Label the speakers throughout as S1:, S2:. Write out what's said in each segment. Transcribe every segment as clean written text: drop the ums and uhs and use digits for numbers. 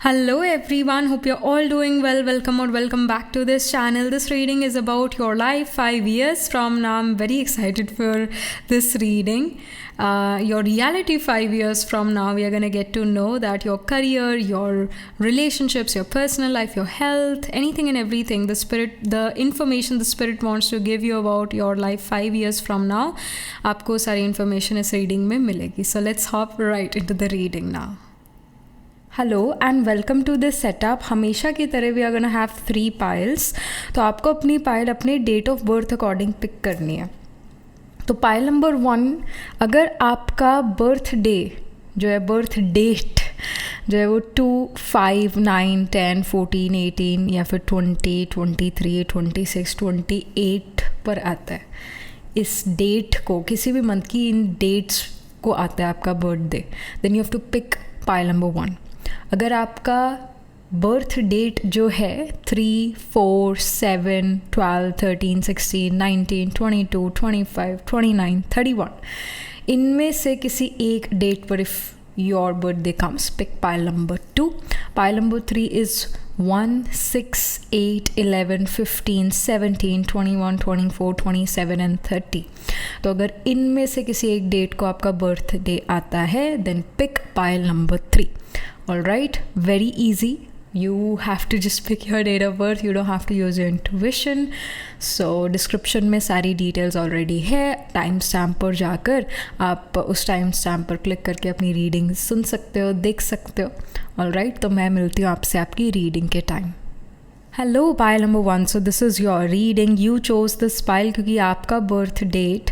S1: Hello everyone, hope you're all doing well. Welcome or welcome back to this channel. This reading is about your life 5 years from now. I'm very excited for this reading. Your reality 5 years from now, we are going to get to know that your career, your relationships, your personal life, your health, anything and everything, the information the spirit wants to give you about your life 5 years from now, आपको सारी information इस reading में मिलेगी. So let's hop right into the reading now. Hello and welcome to this setup. हमेशा की तरह we are gonna have 3 piles. तो आपको अपनी पाइल अपने date of birth according pick करनी है. तो पाइल नंबर 1, अगर आपका बर्थ डे जो है, बर्थ डेट जो है वो 2, 5, 9, 10, 14, 18 या फिर 20, 23, 26, 28 पर आता है, इस डेट को किसी भी मंथ की इन डेट्स को आता है आपका birthday, then you have to pick pile number 1. अगर आपका बर्थ डेट जो है 3, 4, 7, 12, 13, 16, 19, 22, 25, 29, 31, इनमें से किसी एक डेट पर if your birthday comes, pick pile number 2. Pile number 3 is 1, 6, 8, 11, 15, 17, 21, 24, 27 and 30. तो अगर इनमें से किसी एक डेट को आपका बर्थडे आता है, then pick pile number 3. Alright, very easy. You have to just pick your date of birth. You don't have to use your intuition. So description में सारी details already है. टाइम स्टैम्प पर जाकर आप उस टाइम स्टैम्प पर click करके अपनी रीडिंग सुन सकते हो, देख सकते हो. Alright, तो मैं मिलती हूँ आपसे आपकी रीडिंग के time. Hello pile number 1. So this is your reading. You chose this pile क्योंकि आपका बर्थ डेट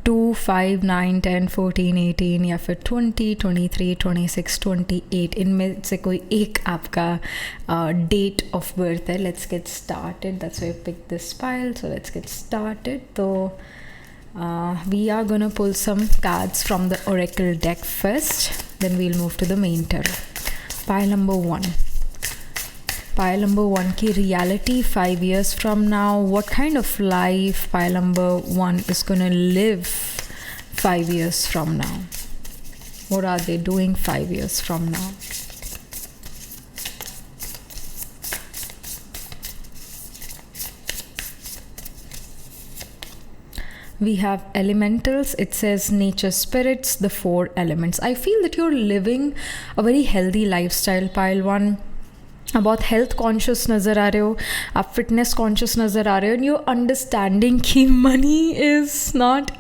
S1: 2, 5, 9, 10, 14, 18 या फिर 20, 23, 26, 28, इनमें से कोई एक आपका डेट ऑफ बर्थ है. Let's get started. That's why I pick this pile. So let's get started. तो we are gonna pull some cards from the oracle deck first, then we'll move to the main tarot. Pile number 1. Pile number 1 की reality 5 years from now. What kind of life pile number 1 is gonna live 5 years from now? What are they doing 5 years from now? We have elementals. It says nature spirits, the 4 elements. I feel that you're living a very healthy lifestyle, pile 1. आप बहुत health conscious नज़र आ रहे हो, आप fitness conscious नज़र आ रहे हो, एंड यू अंडरस्टैंडिंग कि money is not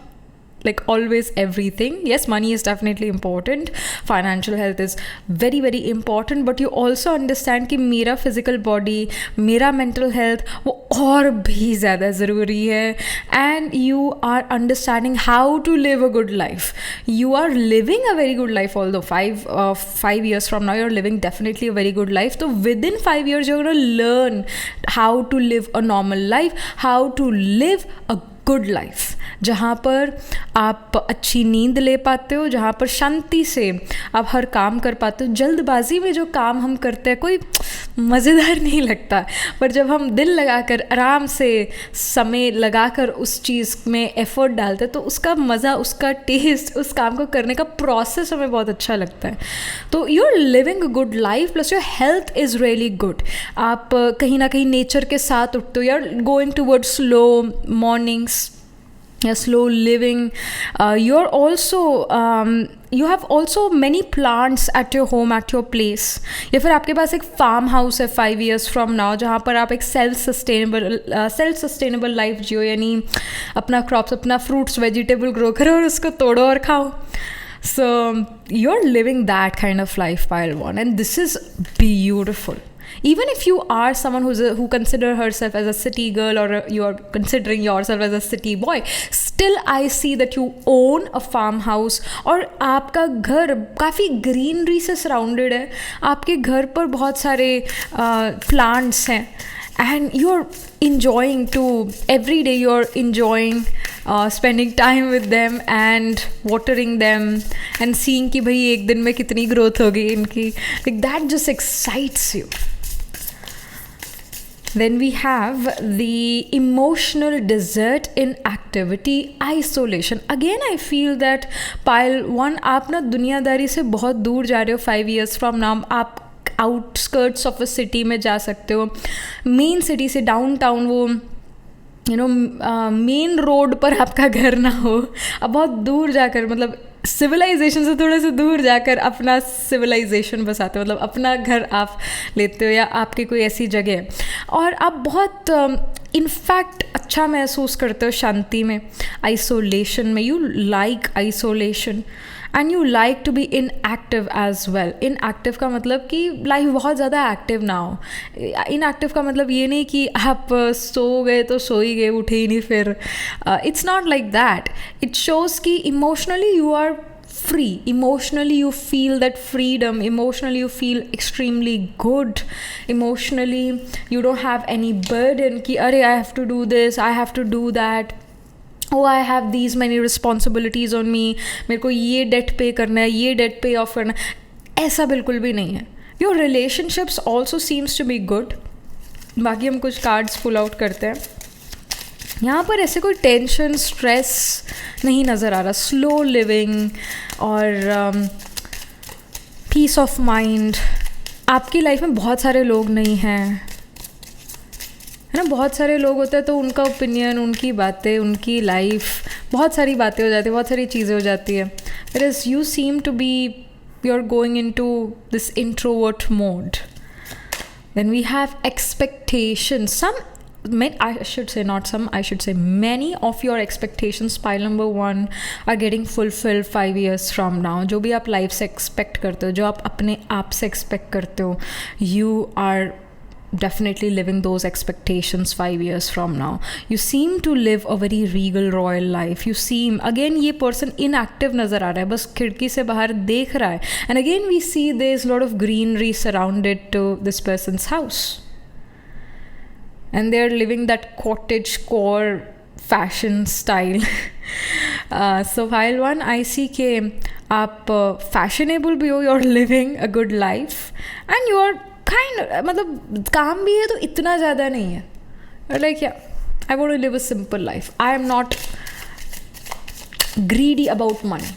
S1: like always everything. Yes, money is definitely important, financial health is very very important, but you also understand कि मेरा physical body, मेरा mental health वो और भी ज़्यादा ज़रूरी है, and you are understanding how to live a good life. You are living a very good life, although 5 years from now you're living definitely a very good life. So within 5 years you're going to learn how to live a normal life, how to live a good life, जहाँ पर आप अच्छी नींद ले पाते हो, जहाँ पर शांति से आप हर काम कर पाते हो. जल्दबाजी में जो काम हम करते हैं कोई मज़ेदार नहीं लगता, पर जब हम दिल लगाकर आराम से समय लगाकर उस चीज़ में एफर्ट डालते हैं तो उसका मज़ा, उसका टेस्ट, उस काम को करने का प्रोसेस हमें बहुत अच्छा लगता है. तो you are living a good life, plus your health is really good. आप कहीं ना कहीं नेचर के साथ उठते हो. You are going toward slow mornings, slow living. You're also you have also many plants at your home, at your place. या फिर आपके पास एक फार्म हाउस है 5 years from now, जहाँ पर आप एक सेल्फ सस्टेनेबल लाइफ जियो, यानी अपना क्रॉप्स, अपना फ्रूट्स वेजिटेबल ग्रो करो और उसको तोड़ो और खाओ. So you're living that kind of life, pile 1, and this is beautiful. Even if you are someone who consider herself as a city girl, or you are considering yourself as a city boy, still I see that you own a farmhouse, और आपका घर काफ़ी greenery से surrounded है. आपके घर पर बहुत सारे प्लांट्स हैं, and you're enjoying to every day you're enjoying spending time with them and watering them and seeing कि भाई एक दिन में कितनी ग्रोथ होगी इनकी. Like that just excites you. Then we have the emotional desert, inactivity, isolation. Again, I feel that pile 1, आप ना दुनियादारी से बहुत दूर जा रहे हो 5 years from now. Outskirts of a city में जा सकते हो, मेन सिटी से डाउनटाउन, वो मेन रोड पर आपका घर ना हो, अब बहुत दूर जाकर, मतलब सिविलाइजेशन से थोड़ा सा दूर जाकर अपना सिविलाइजेशन बसाते हो, मतलब अपना घर आप लेते हो या आपकी कोई ऐसी जगह है और आप बहुत इनफैक्ट अच्छा महसूस करते हो शांति में, आइसोलेशन में. You like isolation and you like to be inactive as well. Inactive का मतलब कि लाइफ बहुत ज़्यादा एक्टिव ना हो. इनएक्टिव का मतलब ये नहीं कि आप सो गए तो सो ही गए, उठे ही नहीं फिर. It's not like that. It shows कि emotionally you are free. Emotionally you feel that freedom. Emotionally you feel extremely good. Emotionally you don't have any burden कि अरे I have to do this, I have to do that, oh I have these many responsibilities on me, मेरे को ये date पे करना है, ये date पे ऑफ करना है. ऐसा बिल्कुल भी नहीं है. Your relationships also seems to be good. बाकी हम कुछ कार्ड्स पुल आउट करते हैं. यहाँ पर ऐसे कोई टेंशन, स्ट्रेस नहीं नज़र आ रहा. स्लो लिविंग और पीस ऑफ माइंड. आपकी लाइफ में बहुत सारे लोग नहीं हैं, है ना. बहुत सारे लोग होते हैं तो उनका ओपिनियन, उनकी बातें, उनकी लाइफ, बहुत सारी बातें हो जाती है, बहुत सारी चीज़ें हो जाती है. Whereas you seem to be, you're going into this introvert mode. Then we have expectations. I should say not some, I should say many of your expectations, pile number 1, are getting fulfilled 5 years from now. जो भी आप life से expect करते हो, जो आप अपने आप से एक्सपेक्ट करते हो, you are definitely living those expectations 5 years from now. You seem to live a very regal, royal life. You seem, again ये person inactive नज़र आ रहा है, बस खिड़की से बाहर देख रहा है. And again we see there's a lot of greenery surrounded to this person's house. And they're living that cottage core fashion style. So pile 1, I see कि आप fashionable भी हो, you're living a good life and you're kind of, मतलब काम भी है तो इतना ज़्यादा नहीं है. You're like yeah, I want to live a simple life. I am not greedy about money.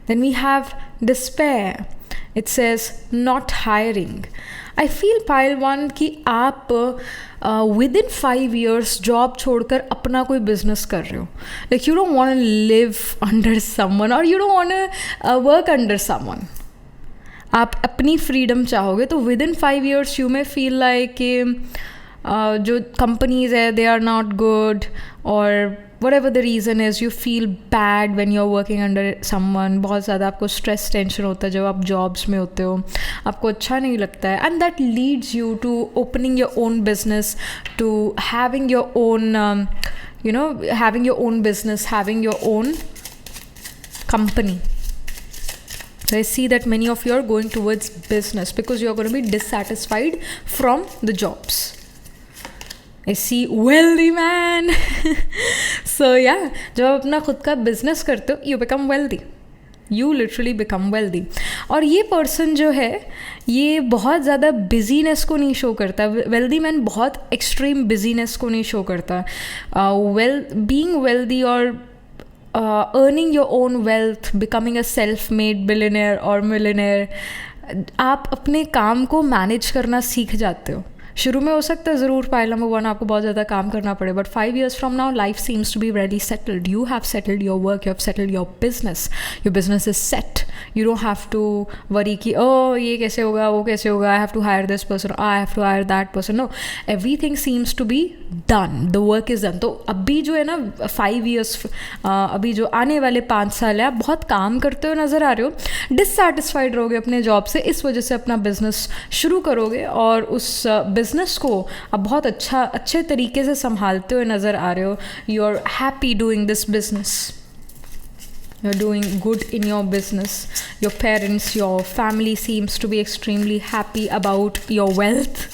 S1: Then we have despair. It says not hiring. I feel pile 1 कि आप within 5 years जॉब छोड़कर अपना कोई बिजनेस कर रहे हो. Like you don't want to live under someone or you don't want to work under someone. आप अपनी फ्रीडम चाहोगे तो within 5 years you may feel like कि जो कंपनीज है they are not good or whatever the reason is, you feel bad when you're working under someone. बहुत ज़्यादा आपको स्ट्रेस टेंशन होता है जब आप जॉब्स में होते हो, आपको अच्छा नहीं लगता है. and that leads you to opening your own business, to having your own having your own business, having your own company. So I see that many of you are going towards business because you are going to be dissatisfied from the jobs. I see wealthy man. So yeah, जब आप अपना खुद का business करते हो you become wealthy. You literally become wealthy. और ये person जो है ये बहुत ज़्यादा बिजीनेस को नहीं शो करता. वेल्दी मैन बहुत एक्सट्रीम बिजीनेस को नहीं शो करता. बीइंग वेल्दी और earning your own wealth, becoming a self-made billionaire or millionaire, आप अपने काम को मैनेज करना सीख जाते हो. शुरू में हो सकता है ज़रूर पाइल नंबर 1 आपको बहुत ज़्यादा काम करना पड़े, but 5 years from now life seems to be really settled. You have settled your work, you have settled your business is set. You don't have to worry कि ये कैसे होगा, वो कैसे होगा, I have to hire this person, I have to hire that person. No, everything seems to be done, the work is done. तो अभी जो है ना 5 years, अभी जो आने वाले 5 साल है, आप बहुत काम करते हुए नज़र आ रहे हो, डिससेटिस्फाइड रहोगे अपने जॉब से, इस वजह से अपना बिजनेस शुरू करोगे और उस बिजनेस को आप बहुत अच्छे तरीके से संभालते हुए नज़र आ रहे हो. You are happy doing this business, you are doing good in your business. Your parents, your family seems to be extremely happy about your wealth,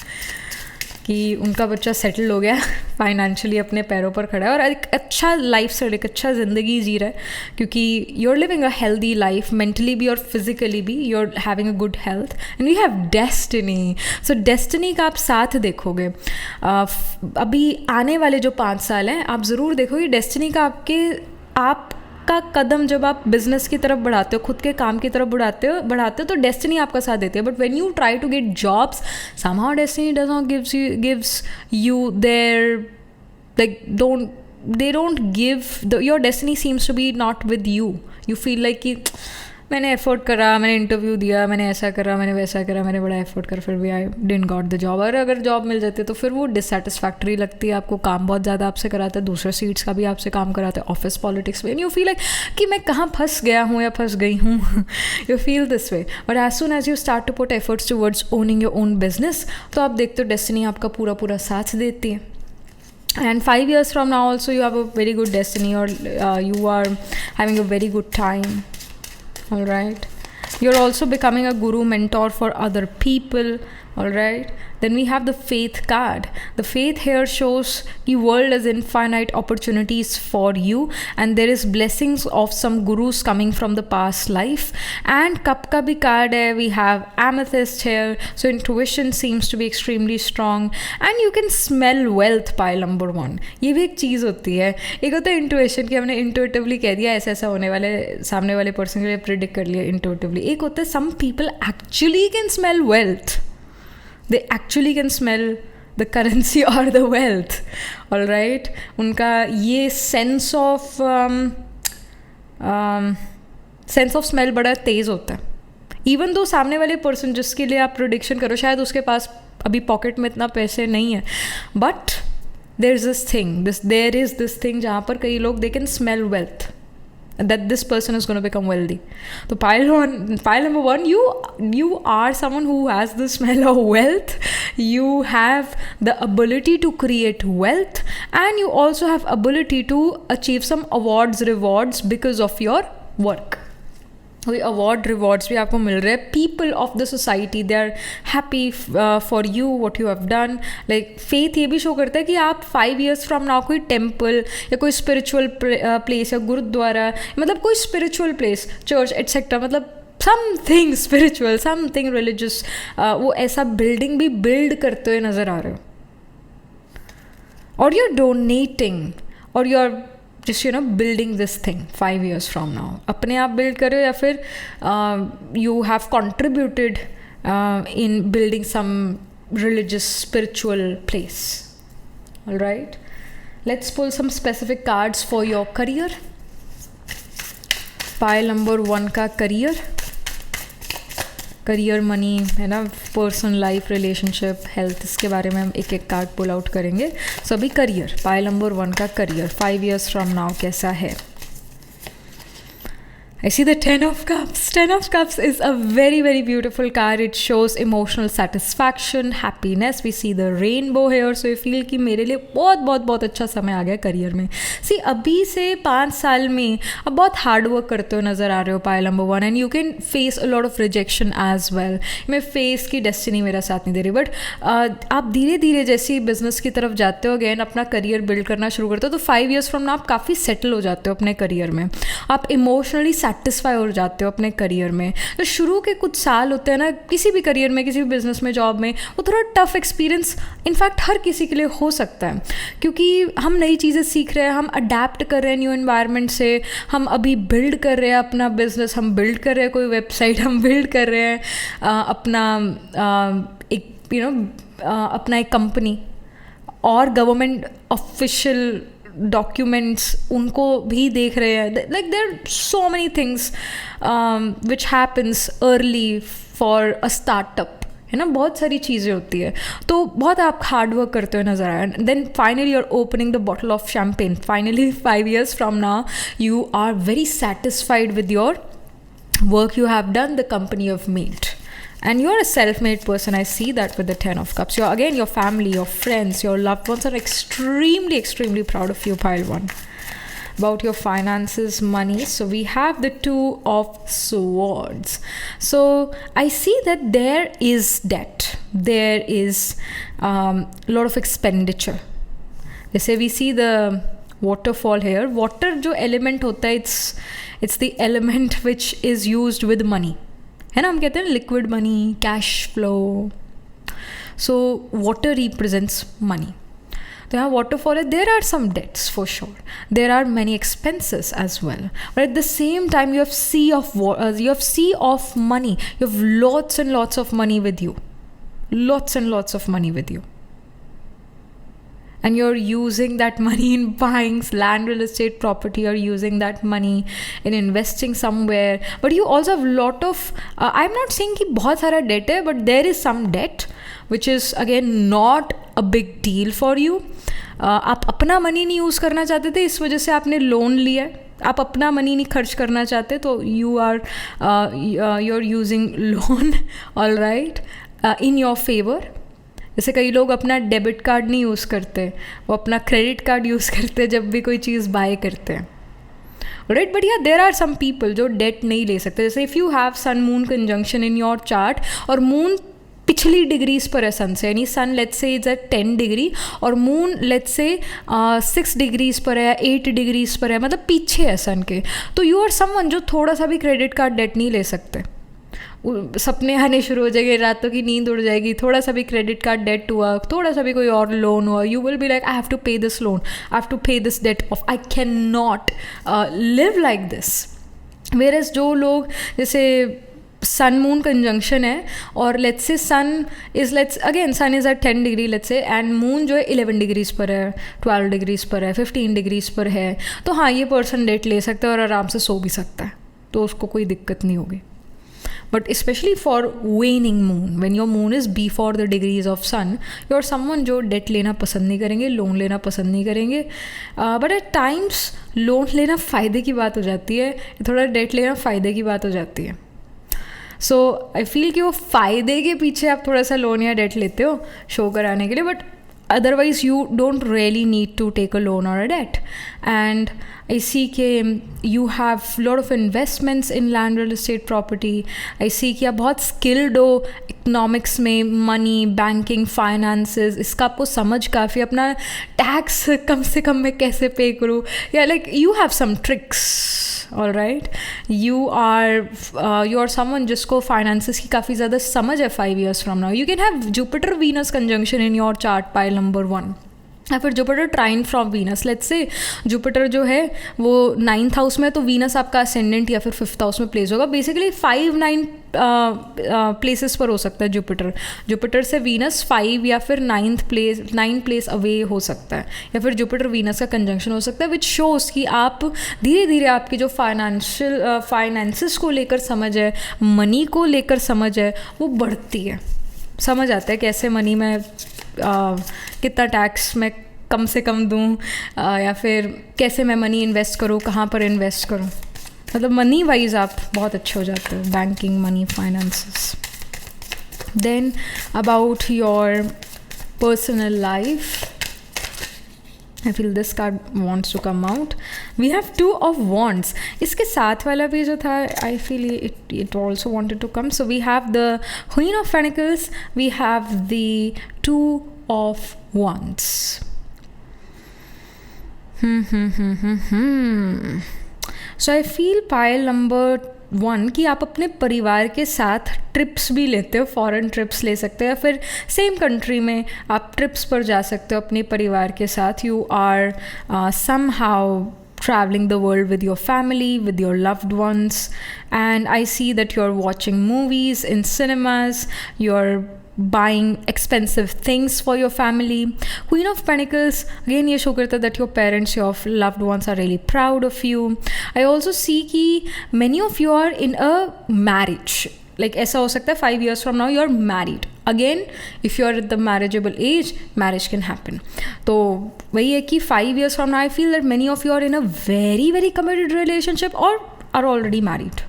S1: कि उनका बच्चा सेटल हो गया, फाइनेंशियली अपने पैरों पर खड़ा है और एक अच्छा लाइफ स्टाइल, एक अच्छा ज़िंदगी जी रहा है, क्योंकि you are living a healthy life, mentally भी और फिजिकली भी. You are having a good health and you have destiny. So destiny का आप साथ देखोगे. अभी आने वाले जो 5 साल हैं आप ज़रूर देखोगे डेस्टिनी का आप का कदम जब आप बिजनेस की तरफ बढ़ाते हो, खुद के काम की तरफ बढ़ाते हो तो डेस्टिनी आपका साथ देती है. But when you try to get jobs, somehow destiny does not gives you there, like they don't give your destiny seems to be not with you. You feel like कि मैंने एफर्ट करा, मैंने interview दिया, मैंने ऐसा करा, मैंने वैसा करा, मैंने बड़ा एफर्ट करा, फिर भी I didn't got the job. और अगर जॉब मिल जाती है तो फिर वो डिससेटिस्फैक्ट्री लगती है आपको. काम बहुत ज़्यादा आपसे कराते हैं, दूसरे सीट्स का भी आपसे काम कराते हैं, ऑफिस पॉलिटिक्स में. एंड यू फील लाइक कि मैं कहाँ फंस गया हूँ या फंस गई हूँ. You feel this way. But as soon as you start to put efforts towards owning your own business, तो आप देखते हो डेस्टिनी आपका पूरा पूरा साथ देती है. And 5 years from now also you have a very good destiny, or you are having a very good time. All right, you're also becoming a guru, mentor for other people. All right, then we have the faith card. The faith here shows the world as infinite opportunities for you, and there is blessings of some gurus coming from the past life. And cup ka bhi card hai, we have amethyst here, so intuition seems to be extremely strong, and you can smell wealth. Pile number 1, ये भी एक चीज़ होती है. एक होता है intuition कि हमने इंटुइटिवली कह दिया ऐसा ऐसा होने वाले, सामने वाले पर्सन के लिए प्रिडिक्ट कर लिया इंटुइटिवली. एक होता है some people actually can smell wealth. They actually can smell the currency or the wealth. All right, उनका ये sense of smell बड़ा तेज़ होता है. Even though सामने वाले person जिसके लिए आप prediction करो शायद उसके पास अभी पॉकेट में इतना पैसे नहीं है, but there is this thing जहाँ पर कई लोग they can smell wealth, that this person is going to become wealthy. So pile number 1, you are someone who has the smell of wealth. You have the ability to create wealth, and you also have ability to achieve some rewards because of your work. कोई award rewards भी आपको मिल रहे हैं. People of the society they are happy for you what you have done. Like faith ये भी show करता है कि आप 5 years फ्रॉम नाउ कोई टेम्पल या कोई स्पिरिचुअल प्लेस या गुरुद्वारा, मतलब कोई स्पिरिचुअल प्लेस, चर्च एट्सेट्रा, मतलब समथिंग स्पिरिचुअल, समथिंग रिलीजियस, वो ऐसा बिल्डिंग भी बिल्ड करते हुए नज़र आ रहे हो. और यू आर डोनेटिंग, और you are just building this thing 5 years from now. अपने आप build कर रहे हो या फिर you have contributed in building some religious spiritual place. All right, let's pull some specific cards for your career. Pile number 1 का career money है ना, पर्सनल लाइफ, रिलेशनशिप, हेल्थ, इसके बारे में हम एक एक कार्ड पुल आउट करेंगे. सो अभी करियर, पाइल नंबर 1 का करियर 5 years फ्रॉम नाउ कैसा है. I see the 10 of Cups. 10 of Cups is a very, very beautiful card. It shows emotional satisfaction, happiness. We see the rainbow here. So you feel कि मेरे लिए बहुत बहुत बहुत अच्छा समय आ गया करियर में. See, अभी से 5 साल में अब बहुत हार्ड वर्क करते हो नज़र आ रहे हो pile number 1, and you can face a lot of rejection as well. मैं फेस की डेस्टिनी मेरा साथ नहीं दे रही, बट आप धीरे धीरे जैसे बिजनेस की तरफ जाते हो, अगेन अपना करियर बिल्ड करना शुरू करते हो, तो 5 years फ्रॉम नाउ आप काफ़ी सेटल हो जाते हो अपने करियर में. आप इमोशनली सेटिस्फाई हो जाते हो अपने करियर में. तो शुरू के कुछ साल होते हैं ना किसी भी करियर में, किसी भी बिजनेस में, जॉब में, वो थोड़ा टफ एक्सपीरियंस इनफैक्ट हर किसी के लिए हो सकता है, क्योंकि हम नई चीज़ें सीख रहे हैं, हम अडेप्ट कर रहे हैं न्यू एनवायरनमेंट से, हम अभी बिल्ड कर रहे हैं अपना बिजनेस, हम बिल्ड कर रहे हैं कोई वेबसाइट, हम बिल्ड कर रहे हैं अपना अपना एक कंपनी, और गवर्नमेंट ऑफिशियल डॉक्यूमेंट्स उनको भी देख रहे हैं. Like there are so many things which happens early for a startup, है ना, बहुत सारी चीज़ें होती है. तो बहुत आप हार्ड वर्क करते हुए नजर आए. Then finally you are opening the bottle of champagne. Finally 5 years from now you are very satisfied with your work you have done, the company you have made. And you're a self-made person. I see that with the 10 of Cups. Again, your family, your friends, your loved ones are extremely, extremely proud of you, pile 1. About your finances, money. So we have the 2 of Swords. So I see that there is debt. There is a lot of expenditure. They say we see the waterfall here. Water जो element होता है, it's the element which is used with money. है ना, हम कहते हैं liquid money, cash flow. So water represents money. तो यहाँ waterfall है, there are some debts for sure, there are many expenses as well, but at the same time you have sea of money, you have lots and lots of money with you, lots and lots of money with you, and you're using that money in buying land, real estate, property, you're using that money in investing somewhere, but you also have lot of I'm not saying कि बहुत सारा debt है, but there is some debt which is again not a big deal for you. आप अपना money नहीं use करना चाहते थे, इस वजह से आपने लोन लिया है. आप अपना मनी नहीं खर्च करना चाहते, तो you are using loan, all right, in your favour. जैसे कई लोग अपना डेबिट कार्ड नहीं यूज़ करते, वो अपना क्रेडिट कार्ड यूज़ करते जब भी कोई चीज़ बाय करते हैं, right. But yeah there are some people जो डेट नहीं ले सकते. जैसे if you have sun moon conjunction in your chart और मून पिछली डिग्रीज पर है सन से, यानी sun let's say is at 10 degree और मून लेट्स से 6 डिग्रीज पर है, 8 डिग्रीज पर है, मतलब पीछे है सन के, तो यू आर समवन जो थोड़ा सा भी क्रेडिट कार्ड डेट नहीं ले सकते. सपने आने शुरू हो जाएंगे, रातों की नींद उड़ जाएगी, थोड़ा सा भी क्रेडिट कार्ड डेट हुआ, थोड़ा सा भी कोई और लोन हुआ, you will be like I have to pay this loan, I have to pay this debt off, I can not live like this. Whereas जो लोग जैसे सन मून कंजंक्शन है और let's say sun is sun is at 10 degree let's say, and moon जो है 11 degrees पर है, 12 degrees पर है, 15 डिग्रीज पर है, तो हाँ ये पर्सन डेट ले सकता है और आराम से सो भी सकता है, तो उसको कोई दिक्कत नहीं होगी. But especially for waning moon, when your moon is before the degrees of sun, you are someone जो डेट लेना पसंद नहीं करेंगे, लोन लेना पसंद नहीं करेंगे. बट एट टाइम्स लोन लेना फ़ायदे की बात हो जाती है, थोड़ा डेट लेना फ़ायदे की बात हो जाती है. सो आई फील कि वो फ़ायदे के पीछे आप थोड़ा सा लोन या डेट लेते हो शो कराने के लिए, but otherwise you don't really need to take a loan or a debt. And I see कि you have lot of investments in land, real estate, property. I see कि आप बहुत skilled हो economics में, money, banking, finances, इसका आपको समझ काफ़ी, अपना tax कम से कम मैं कैसे pay करूँ, या like you have some tricks, all right. You are someone जिसको finances की काफ़ी ज़्यादा समझ है 5 years from now. You can have Jupiter Venus conjunction in your chart pile number 1, या फिर Jupiter trine from Venus. Let's say Jupiter जो है वो 9th हाउस में है, तो वीनस आपका असेंडेंट या फिर 5th हाउस में प्लेस होगा. बेसिकली 5-9 प्लेसेस पर हो सकता है जुपिटर से वीनस 5 या फिर 9 प्लेस अवे हो सकता है, या फिर जुपिटर वीनस का कंजंक्शन हो सकता है, विच शोज़ कि आप धीरे धीरे आपकी जो फाइनेंसेस को लेकर समझ है, मनी को लेकर समझ है, वो बढ़ती है. समझ आता है कैसे मनी में कितना टैक्स मैं कम से कम दूँ, या फिर कैसे मैं मनी इन्वेस्ट करूँ, कहाँ पर इन्वेस्ट करूँ, मतलब मनी वाइज आप बहुत अच्छे हो जाते हो, banking, money, finances. Then about your personal life, I feel this card wants to come out. We have 2 of wands. इसके साथ वाला भी जो था, I feel it also wanted to come. So we have the Queen of Pentacles, we have the 2 of wands. So I feel pile number 1 कि आप अपने परिवार के साथ ट्रिप्स भी लेते हो, फॉरेन ट्रिप्स ले सकते हो, या फिर सेम कंट्री में आप ट्रिप्स पर जा सकते हो अपने परिवार के साथ. You are somehow traveling the world with your family, with your loved ones, and I see that you're watching movies in cinemas, you're buying expensive things for your family. Queen of Pentacles again ये show करता है that your parents, your loved ones are really proud of you. I also see कि many of you are in a marriage, like ऐसा हो सकता है 5 years from now you're married again. If you're at the marriageable age, marriage can happen. तो वही है कि 5 years from now I feel that many of you are in a very very committed relationship or are already married,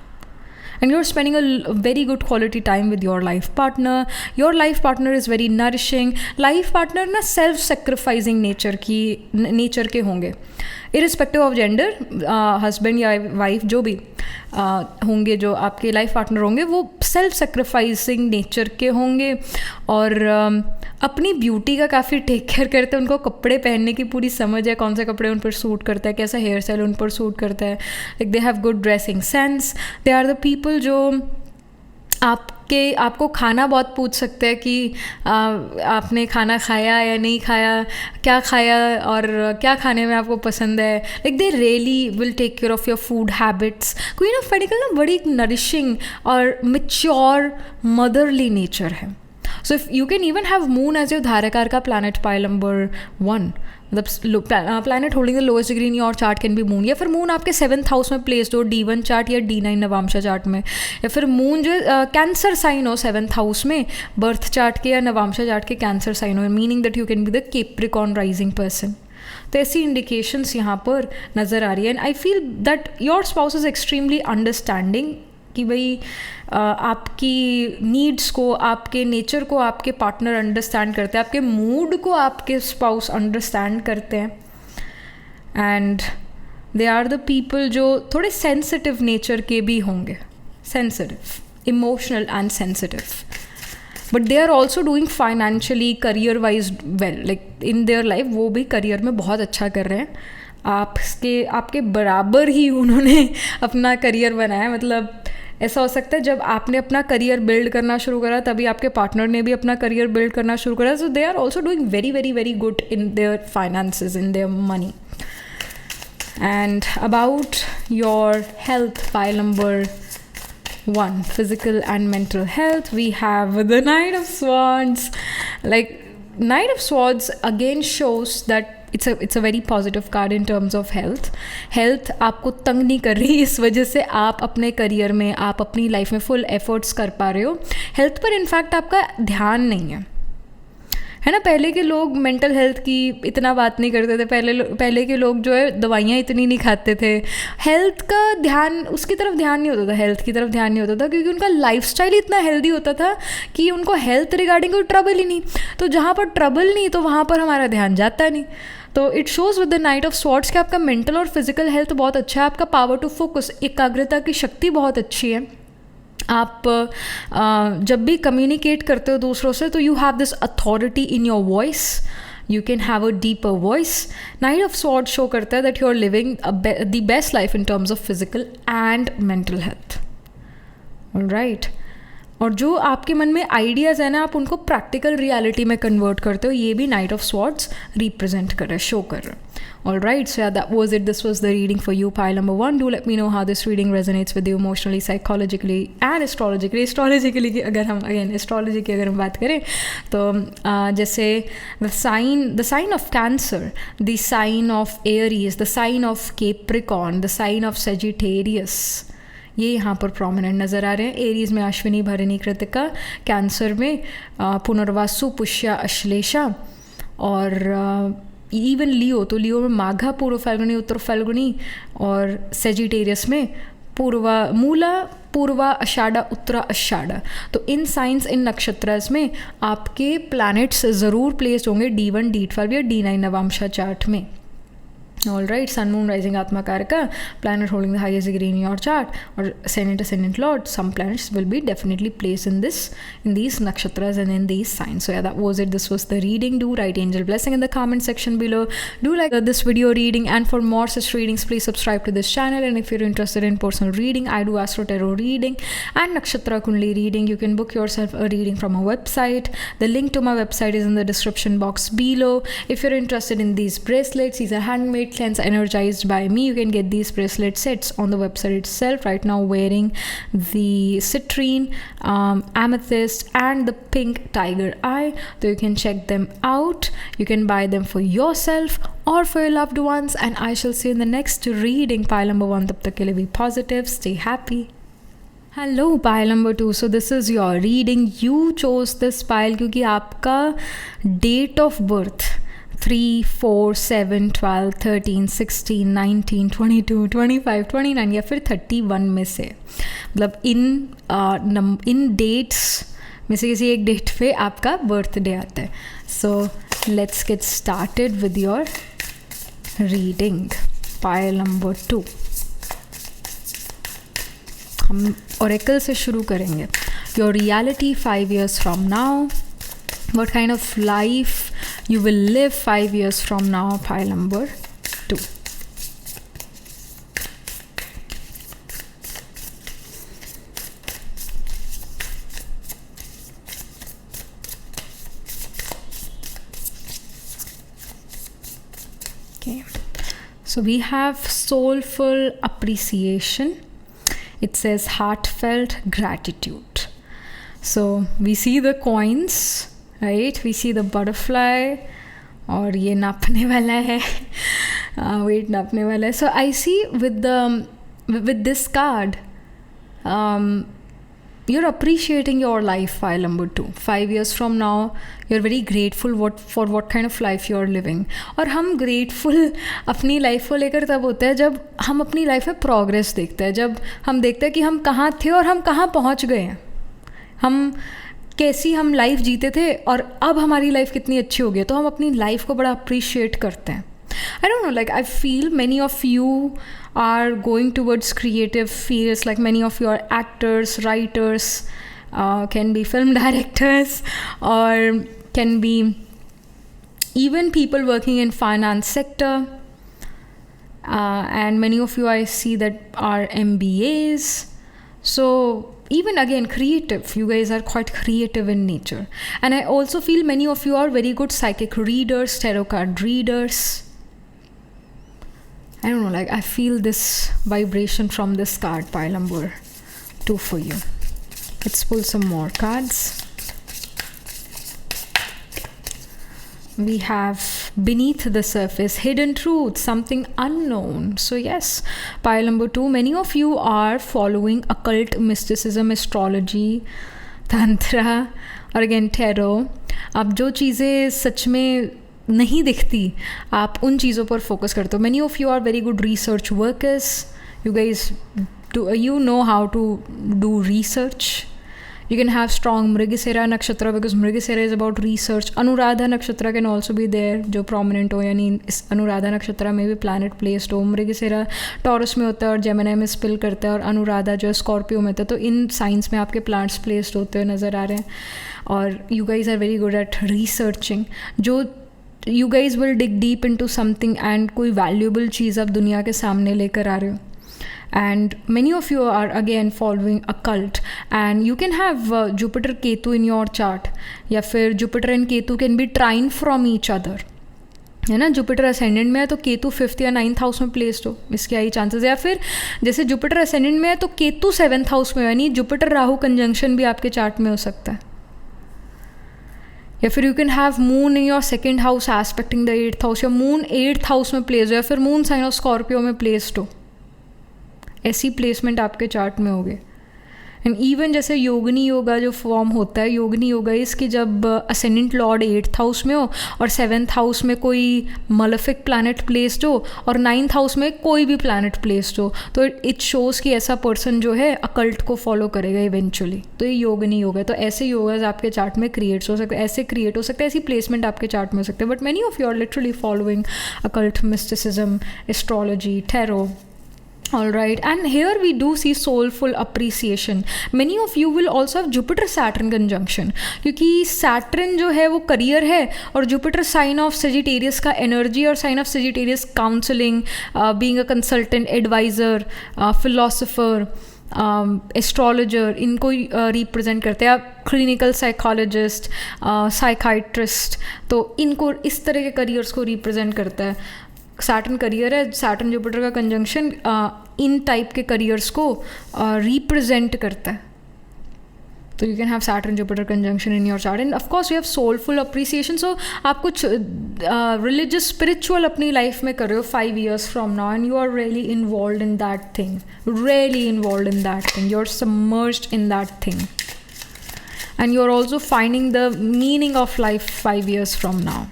S1: and you're spending a very good quality time with your life partner. Your life partner is very nourishing. Life partner ना self sacrificing nature के होंगे, irrespective of gender, husband या wife जो भी होंगे, जो आपके life partner होंगे वो सेल्फ सेक्रीफाइसिंग नेचर के होंगे, और अपनी ब्यूटी का काफ़ी टेक केयर करते हैं. उनको कपड़े पहनने की पूरी समझ है, कौन से कपड़े उन पर सूट करता है, कैसा हेयर स्टाइल उन पर सूट करता है. Like they have good dressing sense. They are the people जो आपको खाना बहुत पूछ सकते हैं कि आपने खाना खाया या नहीं खाया, क्या खाया और क्या खाने में आपको पसंद है. Like they really will take care of your food habits. Queen of pentacles ना बड़ी नरिशिंग और मेच्योर मदरली नेचर है. So if you can even have moon as your धारकार का प्लानट, पाइल नंबर 1. मतलब planet holding the lowest degree in your chart can be moon, या फिर moon आपके 7th हाउस में प्लेस्ड हो D1 चार्ट या D9 नवांशा चार्ट में, या फिर मून जो कैंसर साइन हो 7th हाउस में बर्थ चार्ट के या नवांशा चार्ट के कैंसर साइन हो, meaning that you can be the Capricorn rising person. तो ऐसी इंडिकेशंस यहाँ पर नज़र आ रही है. And I feel that your spouse is extremely understanding कि भाई आपकी नीड्स को, आपके नेचर को आपके पार्टनर अंडरस्टैंड करते हैं, आपके मूड को आपके स्पाउस अंडरस्टैंड करते हैं. And they are the people जो थोड़े सेंसिटिव नेचर के भी होंगे, sensitive, emotional and sensitive. But they are also doing financially, career wise well, like in their life वो भी करियर में बहुत अच्छा कर रहे हैं. आपके बराबर ही उन्होंने अपना करियर बनाया. मतलब ऐसा हो सकता है जब आपने अपना करियर बिल्ड करना शुरू करा तभी आपके पार्टनर ने भी अपना करियर बिल्ड करना शुरू करा. So they are also doing very very very good in their finances, in their money. And about your health, pile number 1, physical and mental health, we have the Knight of Swords. Like Knight of Swords again shows that it's a very positive card in terms of health. Health आपको तंग नहीं कर रही, इस वजह से आप अपने करियर में, आप अपनी लाइफ में फुल एफर्ट्स कर पा रहे हो. हेल्थ पर इनफैक्ट आपका ध्यान नहीं है ना. पहले के लोग मेंटल हेल्थ की इतना बात नहीं करते थे. पहले के लोग जो है दवाइयाँ इतनी नहीं खाते थे. हेल्थ का ध्यान, उसकी तरफ ध्यान नहीं होता था, हेल्थ की तरफ ध्यान नहीं होता था, क्योंकि उनका लाइफस्टाइल इतना हेल्दी होता था कि उनको हेल्थ रिगार्डिंग कोई ट्रबल ही नहीं. तो जहाँ पर ट्रबल नहीं तो वहाँ पर हमारा ध्यान जाता नहीं. तो it shows with the night of swords कि आपका मेंटल और फिजिकल हेल्थ बहुत अच्छा है. आपका पावर टू फोकस, एकाग्रता की शक्ति बहुत अच्छी है. आप जब भी कम्युनिकेट करते हो दूसरों से तो you have this authority in your voice, you can have a deeper voice. Knight of sword show करता है that you are living the best life in terms of physical and mental health. Alright. और जो आपके मन में ideas है ना, आप उनको प्रैक्टिकल रियलिटी में कन्वर्ट करते हो. ये भी नाइट ऑफ स्वॉर्ड्स रिप्रेजेंट कर रहा है, शो कर रहा है. Alright, so yeah, that was it. This was the reading for you, pile number 1. Do let me know how this reading resonates with you emotionally, psychologically and astrologically. Astrologically की अगर हम again astrology की अगर हम बात करें तो जैसे the sign of Cancer, the sign of Aries, the sign of Capricorn, the sign of Sagittarius, ये यहाँ पर प्रोमिनेंट नज़र आ रहे हैं. एरीज में अश्विनी, भरणी, कृतिका. कैंसर में पुनर्वासु, पुष्या, अश्लेषा. और इवन लियो, तो लियो में माघा, पूर्व फाल्गुनी, उत्तर फाल्गुनी. और सेजिटेरियस में मूला, पूर्वा, आषाढ़ा, उत्तरा, आषाढ़ा. तो इन साइंस, इन नक्षत्रस में आपके प्लैनेट्स ज़रूर प्लेस्ड होंगे D1, D12 या D9 नवांशा चार्ट में. Alright, sun, moon, rising, atma, karaka, planet holding the highest degree in your chart, or ascendant lord. Some planets will be definitely placed in these nakshatras and in these signs. So yeah, that was it. This was the reading. Do write angel blessing in the comment section below. Do like this video reading, and for more such readings, please subscribe to this channel. And if you're interested in personal reading, I do astro tarot reading and nakshatra kundli reading. You can book yourself a reading from a website. The link to my website is in the description box below. If you're interested in these bracelets, these are handmade, cleansed, energized by me. You can get these bracelet sets on the website itself. Right now wearing the citrine, amethyst and the pink tiger eye, so you can check them out. You can buy them for yourself or for your loved ones, and I shall see you in the next reading. Pile number 1, tab tak ke liye be positive, stay happy. Hello pile number 2. So this is your reading. You chose this pile क्योंकि आपका date of birth 3, 4, 7, 12, 13, 16, 19, 22, 25, 29 या फिर 31 में से, मतलब इन dates में से किसी एक डेट पे आपका बर्थडे आता है. सो let's get started with your reading. Pile number 2. हम ओरेकल से शुरू करेंगे. Your reality 5 years from now. What kind of life you will live 5 years from now, pile number 2. Okay. So we have soulful appreciation. It says heartfelt gratitude. So we see the coins, right? We see the butterfly. और ये नापने वाला है, wait नापने वाला है. So I see with this card, you're appreciating your life, pile number 2. 5 years from now, you're very grateful for what kind of life you're living. और हम grateful अपनी लाइफ को लेकर तब होता है जब हम अपनी लाइफ में प्रोग्रेस देखते हैं, जब हम देखते हैं कि हम कहाँ थे और हम कहाँ पहुँच गए हैं, हम कैसी हम लाइफ जीते थे और अब हमारी लाइफ कितनी अच्छी हो गई. तो हम अपनी लाइफ को बड़ा अप्रिशिएट करते हैं. I don't know, like I feel many of you are going towards creative fields, like many of you are actors, writers, can be film directors, or can be even people working in finance sector, and many of you I see that are MBAs. So even again creative, you guys are quite creative in nature. And I also feel many of you are very good psychic readers, tarot card readers. I don't know, like I feel this vibration from this card, pile number 2 for you. Let's pull some more cards. We have beneath the surface, hidden truth, something unknown. So yes, pile number 2, many of you are following occult mysticism, astrology, tantra, और again tarot. अब जो चीज़ें सच में नहीं दिखती, आप उन चीज़ों पर फोकस करते हो. Many of you are very good research workers. You guys you know how to do research. You can have strong Mrigasira Nakshatra because Mrigasira is about research. Anuradha Nakshatra can also be there, जो prominent हो, यानी इस अनुराधा नक्षत्र में भी planet placed हो. Mrigasira Taurus में होता है और Gemini में spill करता है, और अनुराधा जो Scorpio में होता है. तो इन signs में आपके planets placed होते हुए नज़र आ रहे हैं. और you guys are very good at researching. जो you guys will dig deep into something and कोई valuable चीज़ आप दुनिया के सामने लेकर आ रहे हो. And many of you are again following occult, and you can have Jupiter Ketu in your chart, या फिर Jupiter and Ketu can be trine from each other, है ना. जुपिटर असेंडेंट में है तो केतु 5th या 9th हाउस में placed हो, इसके यही चांसेस है. या फिर जैसे जुपिटर असेंडेंट में है तो केतु 7th हाउस में, यानी जुपिटर राहु कंजंक्शन भी आपके चार्ट में हो सकता है. या फिर you can have moon in your 2nd house expecting the 8th house, या मून 8th हाउस में प्लेस हो, या फिर मून साइन ऑफ स्कॉर्पियो में प्लेस्ड हो. ऐसी प्लेसमेंट आपके चार्ट में होगे. एंड इवन जैसे योगिनी योगा जो फॉर्म होता है, योगिनी योगा इसकी जब असेंडेंट लॉर्ड 8th हाउस में हो और 7th हाउस में कोई मलेफिक प्लैनेट प्लेस्ड हो और 9th हाउस में कोई भी प्लैनेट प्लेस्ड हो, तो इट शोज़ कि ऐसा पर्सन जो है अकल्ट को फॉलो करेगा इवेंचुअली. तो ये योगिनी योगा है. तो ऐसे योगाज आपके चार्ट में क्रिएट्स हो सकते हैं, ऐसे क्रिएट हो सकते हैं, ऐसी प्लेसमेंट आपके चार्ट में हो सकते हैं. But many of you are literally following occult mysticism, astrology, tarot. All right, and here we do see soulful appreciation. Many of you will also have Jupiter Saturn conjunction, क्योंकि Saturn जो है वो career है और Jupiter sign of Sagittarius का energy, और sign of Sagittarius counselling, being a consultant, adviser, philosopher, astrologer, इनको represent करते हैं. आप क्लिनिकल साइकोलॉजिस्ट, साइकाइट्रिस्ट, तो इनको इस तरह के करियर्स को रिप्रेजेंट करता है. सैटर्न करियर है, सैटर्न जुपिटर का कंजंक्शन इन टाइप के करियर्स को रिप्रेजेंट करता है. तो you can have Saturn Jupiter conjunction in your chart. And of course you have soulful appreciation. So आप कुछ रिलीजियस स्पिरिचुअल अपनी लाइफ में कर रहे हो 5 years from now, and you are really involve in that thing, really involve in that thing. You are submerged in that thing, and you are also finding the meaning of life 5 years from now.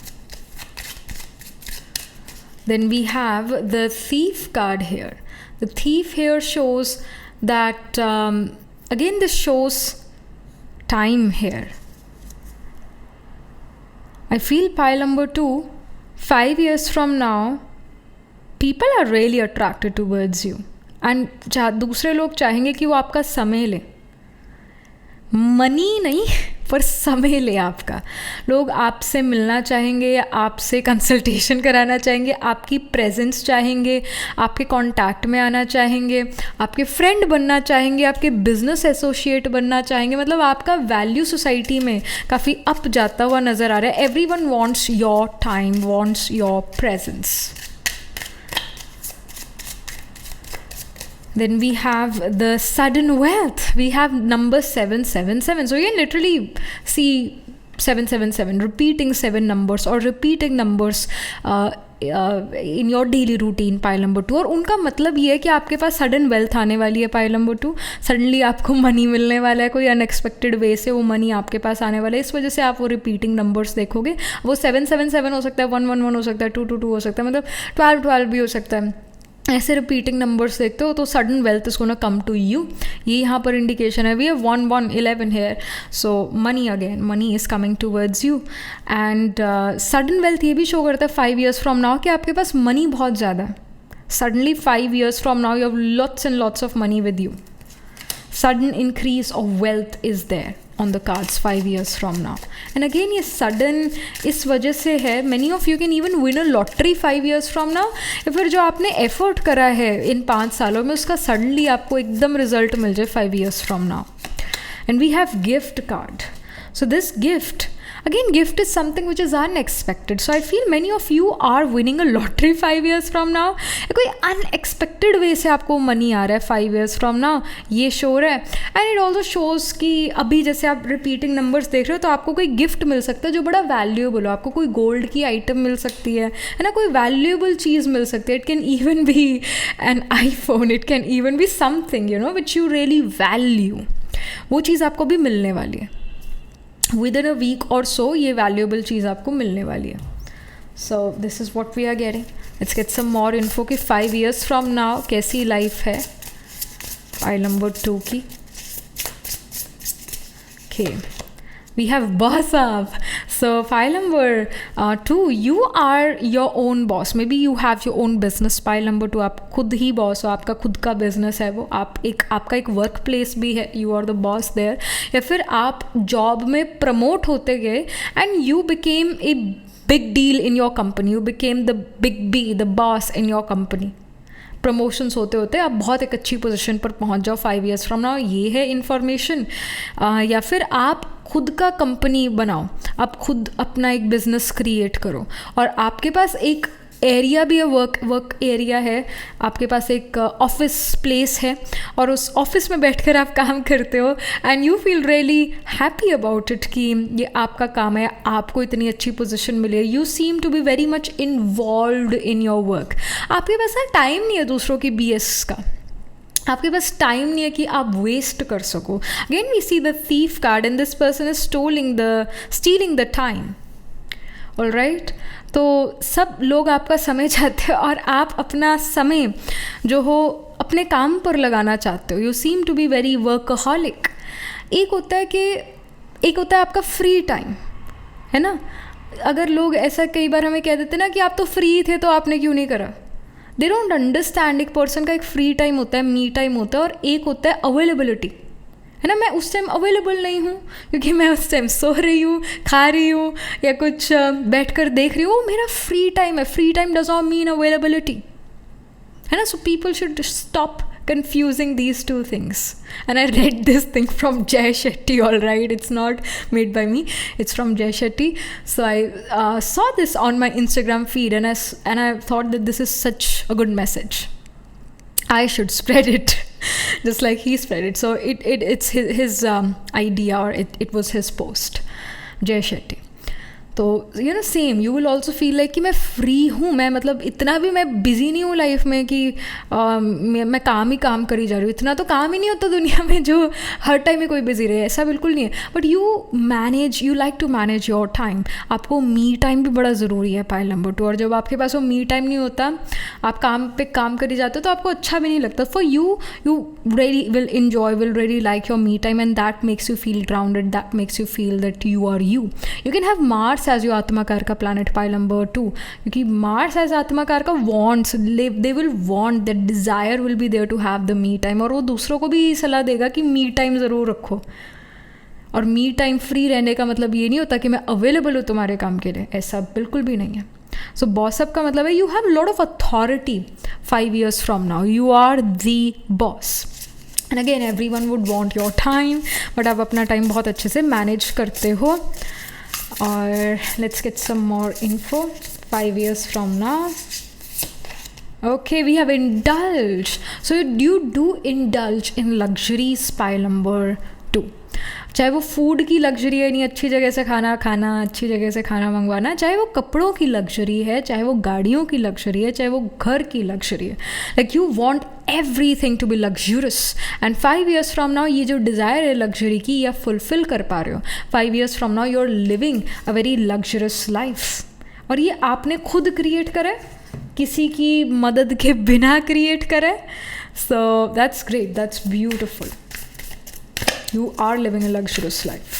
S1: Then we have the thief card here. The thief here shows that, again this shows time here. I feel pile number 2, 5 years from now, people are really attracted towards you. And दूसरे लोग चाहेंगे कि वो आपका समय ले. Money नहीं, पर समय ले आपका. लोग आपसे मिलना चाहेंगे, या आपसे कंसल्टेशन कराना चाहेंगे, आपकी प्रेजेंस चाहेंगे, आपके कांटेक्ट में आना चाहेंगे, आपके फ्रेंड बनना चाहेंगे, आपके बिजनेस एसोसिएट बनना चाहेंगे. मतलब आपका वैल्यू सोसाइटी में काफ़ी अप जाता हुआ नज़र आ रहा है. Everyone wants your time, wants your presence. Then we have the sudden wealth. We have number 777. So you can literally see 777 repeating 7 numbers or repeating numbers in your daily routine, pile number 2. और उनका मतलब ये है कि आपके पास sudden wealth आने वाली है. पाइल नंबर 2, सडनली आपको मनी मिलने वाला है, कोई अनएक्सपेक्टेड वे से वो मनी आपके पास आने वाला है. इस वजह से आप वो रिपीटिंग नंबर्स देखोगे. वो 777 हो सकता है, 111 हो सकता है, 222 हो सकता है, मतलब 1212 भी हो सकता है. ऐसे रिपीटिंग नंबर्स देखते हो तो sudden wealth is gonna come to you. ये यहाँ पर इंडिकेशन है. We have 1111 here. So money again, money is coming towards you. And sudden wealth ये भी शो करता है 5 years फ्रॉम नाउ कि आपके पास मनी बहुत ज़्यादा है. Suddenly 5 years from now you have lots and lots of money with you. Sudden increase of wealth is there on the cards 5 years from now. And again ये sudden इस वजह से है. many of you can even win a lottery 5 years from now. या फिर जो आपने effort करा है इन 5 सालों में उसका सडनली आपको एकदम रिजल्ट मिल जाए 5 years from now. And we have gift card. So this gift, again gift is something which is unexpected. So I feel many of you are winning a lottery 5 years from now. कोई unexpected way से आपको money आ रहा है 5 years from now, ये show रहा है. And it also shows कि अभी जैसे आप रिपीटिंग नंबर्स देख रहे हो तो आपको कोई गिफ्ट मिल सकता है जो बड़ा वैल्यूएबल हो. आपको कोई गोल्ड की आइटम मिल सकती है ना, कोई वैल्यूएबल चीज़ मिल सकती है. It can even be an iPhone, it can even be something you know which you really value. वो चीज़ आपको भी मिलने वाली है. विद इन अ वीक और सो ये वैल्यूएबल चीज़ आपको मिलने वाली है. So this is what we are getting. Let's get some more info कि 5 years फ्रॉम नाउ कैसी लाइफ है पाइल नंबर 2 की. Okay, we have boss up. So file number 2, you are your own boss. Maybe you have your own business. Pile number 2, आप खुद ही boss हो, आपका खुद का बिजनेस है वो. आपका एक वर्क प्लेस भी है, you are the boss there. या फिर आप जॉब में प्रमोट होते गए and you became a big deal in your company. You became the big B, the boss in your company. Promotions होते होते आप बहुत एक अच्छी पोजीशन पर पहुंच जाओ 5 years फ्रॉम नाउ. ये है इन्फॉर्मेशन. या फिर आप खुद का कंपनी बनाओ, आप खुद अपना एक बिजनेस क्रिएट करो और आपके पास एक एरिया भी है, वर्क एरिया है. आपके पास एक ऑफिस प्लेस है और उस ऑफिस में बैठकर आप काम करते हो and you feel really happy about it कि ये आपका काम है, आपको इतनी अच्छी पोजीशन मिली है. You seem to be very much involved in your work. आपके पास ना टाइम नहीं है दूसरों की BS का. आपके पास टाइम नहीं है कि आप वेस्ट कर सको. Again we see the thief card and this person is stealing the time. Alright, तो सब लोग आपका समय चाहते हैं और आप अपना समय जो हो अपने काम पर लगाना चाहते हो. You seem to be very workaholic. एक होता है आपका फ्री टाइम, है ना. अगर लोग ऐसा कई बार हमें कह देते ना कि आप तो फ्री थे तो आपने क्यों नहीं करा. दे डोंट अंडरस्टैंड. एक पर्सन का एक फ्री टाइम होता है, मी टाइम होता है, और एक होता है अवेलेबिलिटी, है ना. मैं उस टाइम अवेलेबल नहीं हूँ क्योंकि मैं उस टाइम सो रही हूँ, खा रही हूँ या कुछ बैठकर देख रही हूँ. वो मेरा फ्री टाइम है. Free time does not mean availability, है ना. So people should stop confusing these two things. And I read this thing from Jay Shetty, all right. It's not made by me, it's from Jay Shetty. So I saw this on my Instagram feed and I thought that this is such a good message. I should spread it just like he spread it. So it's his idea, or it was his post, Jay Shetty. तो you know same you will also feel like कि मैं free हूँ. मैं मतलब इतना भी मैं busy नहीं हूँ लाइफ में कि मैं काम ही काम करी जा रही हूँ. इतना तो काम ही नहीं होता दुनिया में जो हर टाइम में कोई बिज़ी रहे, ऐसा बिल्कुल नहीं है. But you like to manage your time. आपको मी टाइम भी बड़ा ज़रूरी है पाइल नंबर 2. और जब आपके पास वो मी टाइम नहीं होता, आप काम पे काम करी जाते हो तो आपको अच्छा भी नहीं लगता. For you really will enjoy, will really like your me time and that makes you feel grounded, that makes you feel that you are you. You can have Mars as your आत्माकार का planet pile number 2, क्योंकि Mars as आत्माकार का wants, they will want, that desire will be there to have the me time. और वो दूसरों को भी सलाह देगा कि मी टाइम ज़रूर रखो. और मी टाइम फ्री रहने का मतलब ये नहीं होता कि मैं अवेलेबल हूँ तुम्हारे काम के लिए, ऐसा बिल्कुल भी नहीं है. सो बॉस अप का मतलब है you have lot of authority 5 years from now. You are the boss. And again everyone would want your time, but आप अपना टाइम बहुत अच्छे से मैनेज करते हो. और let's get some more info 5 years from now. Okay, we have indulge. So you do indulge in luxuries, pile number 2. चाहे वो फूड की लग्जरी है, नहीं अच्छी जगह से खाना खाना, अच्छी जगह से खाना मंगवाना, चाहे वो कपड़ों की लग्जरी है, चाहे वो गाड़ियों की लग्जरी है, चाहे वो घर की लग्जरी है, like you want everything to be luxurious. And 5 years from now ये जो डिज़ायर है लग्जरी की, या फुलफिल कर पा रहे हो. 5 years from now you are living a very luxurious life. और ये आपने खुद क्रिएट करा है, किसी की मदद के बिना क्रिएट करा है. So that's great, that's beautiful. You are living a luxurious life.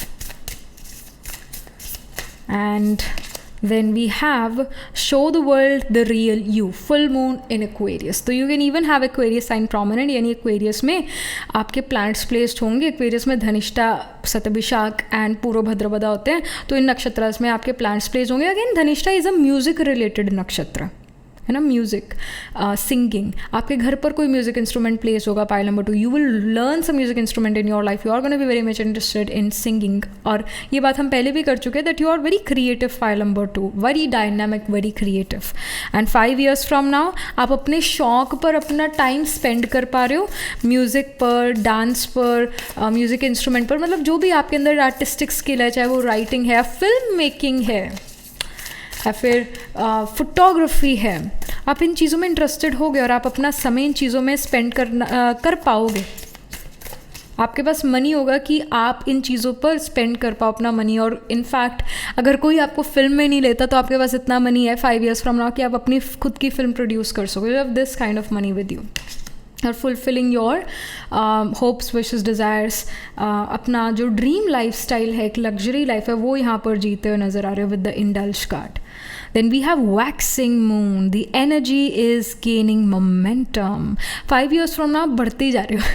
S1: And then we have show the world the real you, full moon in Aquarius. So you can even have Aquarius sign prominent, यानी Aquarius में आपके planets placed होंगे. Aquarius में Dhanishtha, शतभिषाक and पूर्व भद्रपदा होते हैं, तो इन नक्षत्र में आपके planets placed होंगे. Again Dhanishtha is a music related नक्षत्र है ना, म्यूजिक, सिंगिंग. आपके घर पर कोई म्यूजिक इंस्ट्रूमेंट प्लेस होगा, pile number 2. You will learn some music instrument in your life. You are gonna be very much interested in singing. और ये बात हम पहले भी कर चुके हैं that you are very creative, pile number 2, very dynamic, very creative. And 5 years from now आप अपने शौक पर अपना टाइम स्पेंड कर पा रहे हो, म्यूज़िक पर, डांस पर, म्यूज़िक इंस्ट्रूमेंट पर, मतलब जो भी आपके अंदर आर्टिस्टिक स्किल है, चाहे वो राइटिंग है, फिल्म मेकिंग है, या फिर फोटोग्राफी है, आप इन चीज़ों में इंटरेस्टेड होगे और आप अपना समय इन चीज़ों में स्पेंड कर पाओगे. आपके पास मनी होगा कि आप इन चीज़ों पर स्पेंड कर पाओ अपना मनी. और इनफैक्ट अगर कोई आपको फिल्म में नहीं लेता तो आपके पास इतना मनी है 5 years फ्रॉम नाउ कि आप अपनी खुद की फिल्म प्रोड्यूस कर सकोगे. You have this kind of money with you. और fulfilling your hopes, wishes, desires. अपना जो ड्रीम लाइफ स्टाइल है, एक लग्जरी लाइफ है, वो यहाँ पर जीते हुए नज़र आ रहे हो with the indulge card. Then we have waxing moon. The energy is gaining momentum. 5 years from now बढ़ते ही जा रहे हो,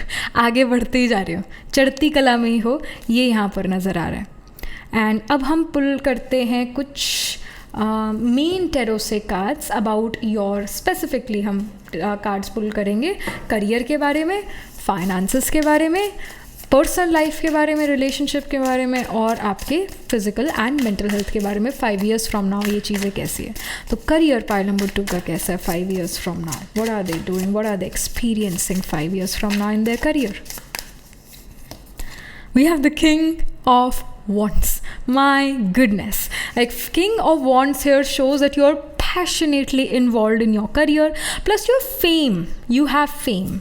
S1: आगे बढ़ते ही जा रहे हो, चढ़ती कला में ही हो, ये यहाँ पर नज़र आ रहा है. एंड अब हम पुल करते हैं कुछ मेन टेरो से कार्ड्स अबाउट योर, स्पेसिफिकली हम कार्ड्स पुल करेंगे करियर के बारे में, फाइनेंसेस के बारे में, पर्सनल लाइफ के बारे में, रिलेशनशिप के बारे में, और आपके फिजिकल एंड मेंटल हेल्थ के बारे में. 5 years फ्रॉम नाउ ये चीज़ें कैसी है. तो करियर पाइल नंबर 2 का कैसा है 5 years from now. What are they doing, what are they experiencing 5 years from now in their career. We have the king of wands. My goodness, like king of wands here shows that you're passionately involved in your career, plus your fame, you have fame.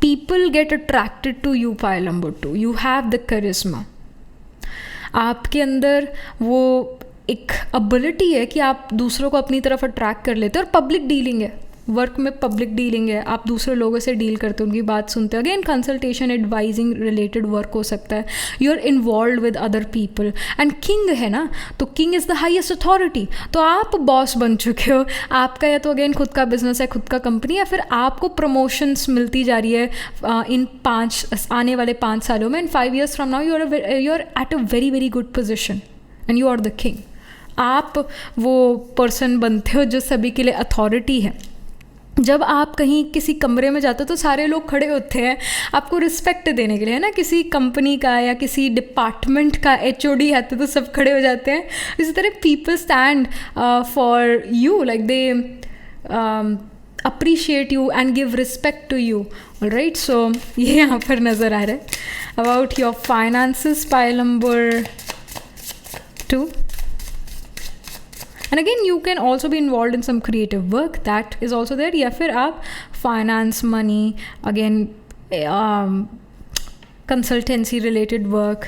S1: People get attracted to you, pile number 2. You have the charisma. आपके अंदर वो एक ability है कि आप दूसरों को अपनी तरफ अट्रैक्ट कर लेते हो. और पब्लिक डीलिंग है, वर्क में पब्लिक डीलिंग है, आप दूसरे लोगों से डील करते हो, उनकी बात सुनते हो. Again consultation, advising related work हो सकता है. You are involve with other people. And king है ना, तो king is the highest authority. तो आप बॉस बन चुके हो. आपका या तो अगेन खुद का बिजनेस है, खुद का कंपनी, या फिर आपको प्रमोशंस मिलती जा रही है इन आने वाले 5 सालों में. And 5 years from now you are at a very very good position and you are the king. आप वो पर्सन बनते हो जो सभी के लिए अथॉरिटी है. जब आप कहीं किसी कमरे में जाते हो तो सारे लोग खड़े होते हैं आपको रिस्पेक्ट देने के लिए, है ना. किसी कंपनी का या किसी डिपार्टमेंट का HOD है तो सब खड़े हो जाते हैं. इसी तरह people stand for you, like they appreciate you and give respect to you. Alright, so ये यहाँ पर नज़र आ रहा है. About your finances pile number 2. And again, you can also be involved in some creative work, that is also there. या फिर आप finance, money, again consultancy related work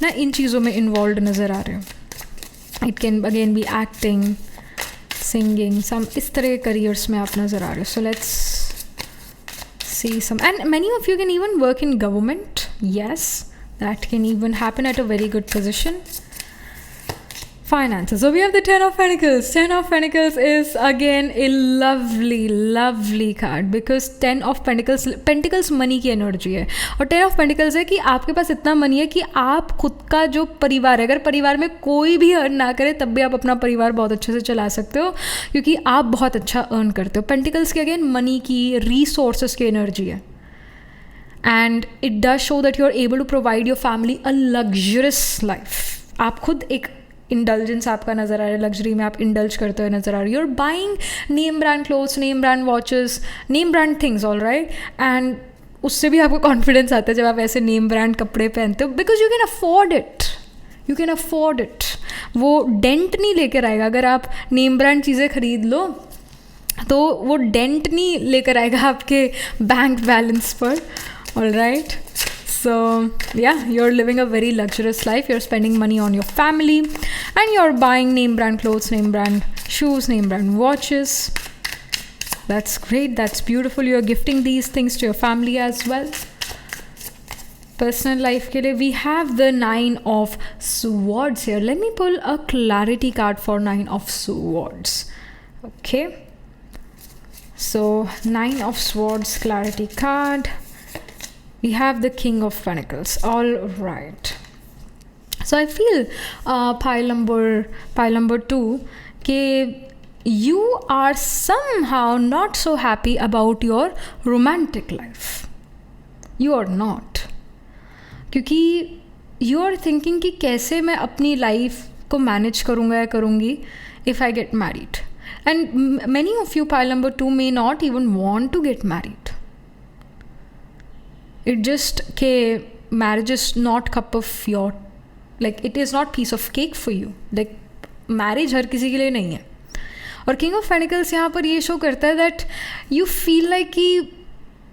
S1: ना, इन चीज़ों में involved नज़र आ रहे हो. It can again be acting, singing, some इस तरह के careers में आप नज़र आ रहे हो. So let's see some, and many of you can even work in government. Yes, that can even happen at a very good position. Finances. So we have the 10 of Pentacles. 10 of Pentacles is again a lovely card because 10 of Pentacles money की energy है. और 10 of Pentacles है कि आपके पास इतना money है कि आप खुद का जो परिवार है, अगर परिवार में कोई भी अर्न ना करे तब भी आप अपना परिवार बहुत अच्छे से चला सकते हो क्योंकि आप बहुत अच्छा अर्न करते हो. Pentacles की अगेन मनी की, रिसोर्सेज की एनर्जी है. And it does show that you are able to provide your family a luxurious life. आप खुद एक इंडल्जेंस आपका नज़र आ रहा है, लग्जरी में आप इंडल्ज करते हुए नज़र आ रहे हो, your buying name brand clothes, name brand watches, name brand things, all right, and उससे भी आपको कॉन्फिडेंस आता है जब आप ऐसे नेम ब्रांड कपड़े पहनते हो, because you can afford it, you can afford it. वो डेंट नहीं लेकर आएगा अगर आप नेम ब्रांड चीज़ें खरीद लो, तो वो डेंट नहीं लेकर आएगा आपके बैंक बैलेंस पर, all right. So yeah, you're living a very luxurious life. You're spending money on your family and you're buying name brand clothes, name brand shoes, name brand watches. That's great. That's beautiful. You're gifting these things to your family as well. Personal life ke liye we have the 9 of Swords here. Let me pull a clarity card for 9 of Swords. Okay. So 9 of Swords clarity card. We have the King of Pentacles. All right. So I feel pile number 2 कि you are somehow not so happy about your romantic life. You are not. क्योंकि you are thinking कि कैसे मैं अपनी life को manage करूँगा या करूँगी if I get married. And many of you pile number 2 may not even want to get married. It just के marriage is not cup of your, like it is not piece of cake for you. Like marriage हर किसी के लिए नहीं है। और King of Pentacles यहाँ पर ये शो करता है that you feel like कि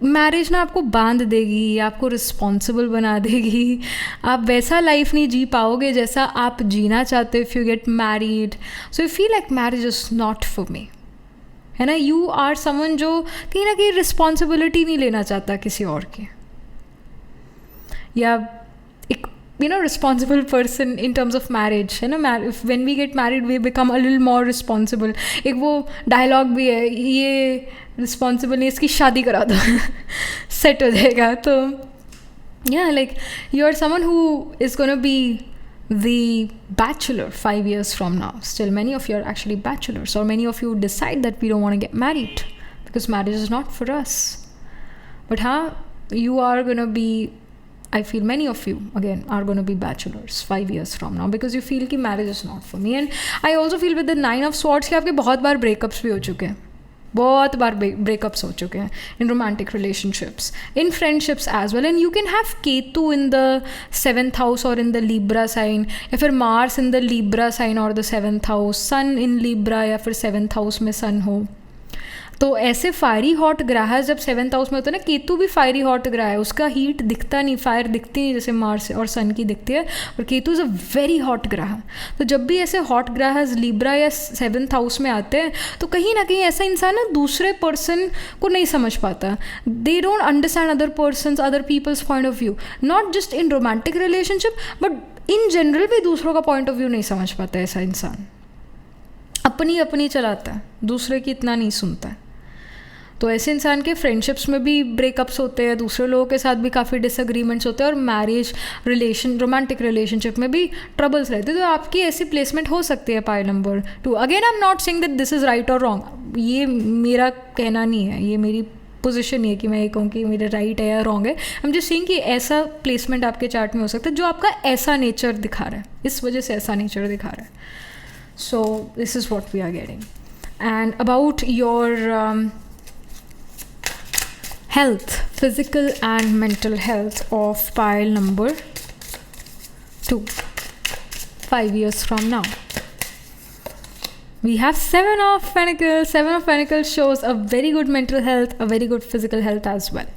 S1: मैरिज ना आपको बांध देगी, आपको रिस्पॉन्सिबल बना देगी, आप वैसा लाइफ नहीं जी पाओगे जैसा आप जीना चाहते हो if you get married. So you feel like marriage is not for me, है ना। यू आर समवन जो कहीं ना कहीं रिस्पॉन्सिबिलिटी नहीं लेना चाहता किसी और की, या एक responsible person in terms of marriage, है ना। when we get married we become a little more responsible. एक वो डायलॉग भी है, ये रिस्पॉन्सिबल नहीं, इसकी शादी करा दो सेट हो जाएगा। तो yeah, like you are someone who is going to be the bachelor 5 years from now. Still many of you are actually bachelors, or many of you decide that we don't want to get married because marriage is not for us. But you are going to be, I feel many of you again are going to be bachelors 5 years from now because you feel कि marriage is not for me. And I also feel with the 9 of Swords कि आपके बहुत बार breakups भी हो चुके हैं, बहुत बार breakups हो चुके हैं in romantic relationships, in friendships as well. And you can have Ketu in the 7th house or in the Libra sign, या फिर Mars in the Libra sign or the 7th house, Sun in Libra या फिर 7th house में Sun हो। तो ऐसे fiery hot ग्रह जब 7th हाउस में होता है ना, केतु भी फायरी हॉट ग्रह है, उसका हीट दिखता नहीं, फायर दिखती नहीं जैसे मार्स और सन की दिखती है, और Ketu is a very hot ग्रह। तो जब भी ऐसे हॉट ग्रह लिब्रा या 7th हाउस में आते हैं तो कहीं ना कहीं ऐसा इंसान ना दूसरे पर्सन को नहीं समझ पाता, they don't understand other persons, other peoples point of view, not just in romantic relationship but in general भी दूसरों का पॉइंट ऑफ व्यू नहीं समझ पाता। ऐसा इंसान अपनी चलाता है, दूसरे की इतना नहीं सुनता है। तो ऐसे इंसान के फ्रेंडशिप्स में भी ब्रेकअप्स होते हैं, दूसरे लोगों के साथ भी काफ़ी डिसएग्रीमेंट्स होते हैं, और मैरिज रोमांटिक रिलेशनशिप में भी ट्रबल्स रहते हैं। तो आपकी ऐसी प्लेसमेंट हो सकती है pile number 2। Again I am not saying that this is right और रॉन्ग, ये मेरा कहना नहीं है, ये मेरी पोजीशन नहीं है कि मैं ये कहूँ कि मेरा राइट है या रॉन्ग है। हम जो सेइंग कि ऐसा प्लेसमेंट आपके चार्ट में हो सकता है जो आपका ऐसा नेचर दिखा रहा है, इस वजह से ऐसा नेचर दिखा रहा है। So this is what we are getting. And about your health, physical and mental health of pile number 2, 5 years from now. We have 7 of Pentacles. 7 of Pentacles shows a very good mental health, a very good physical health as well.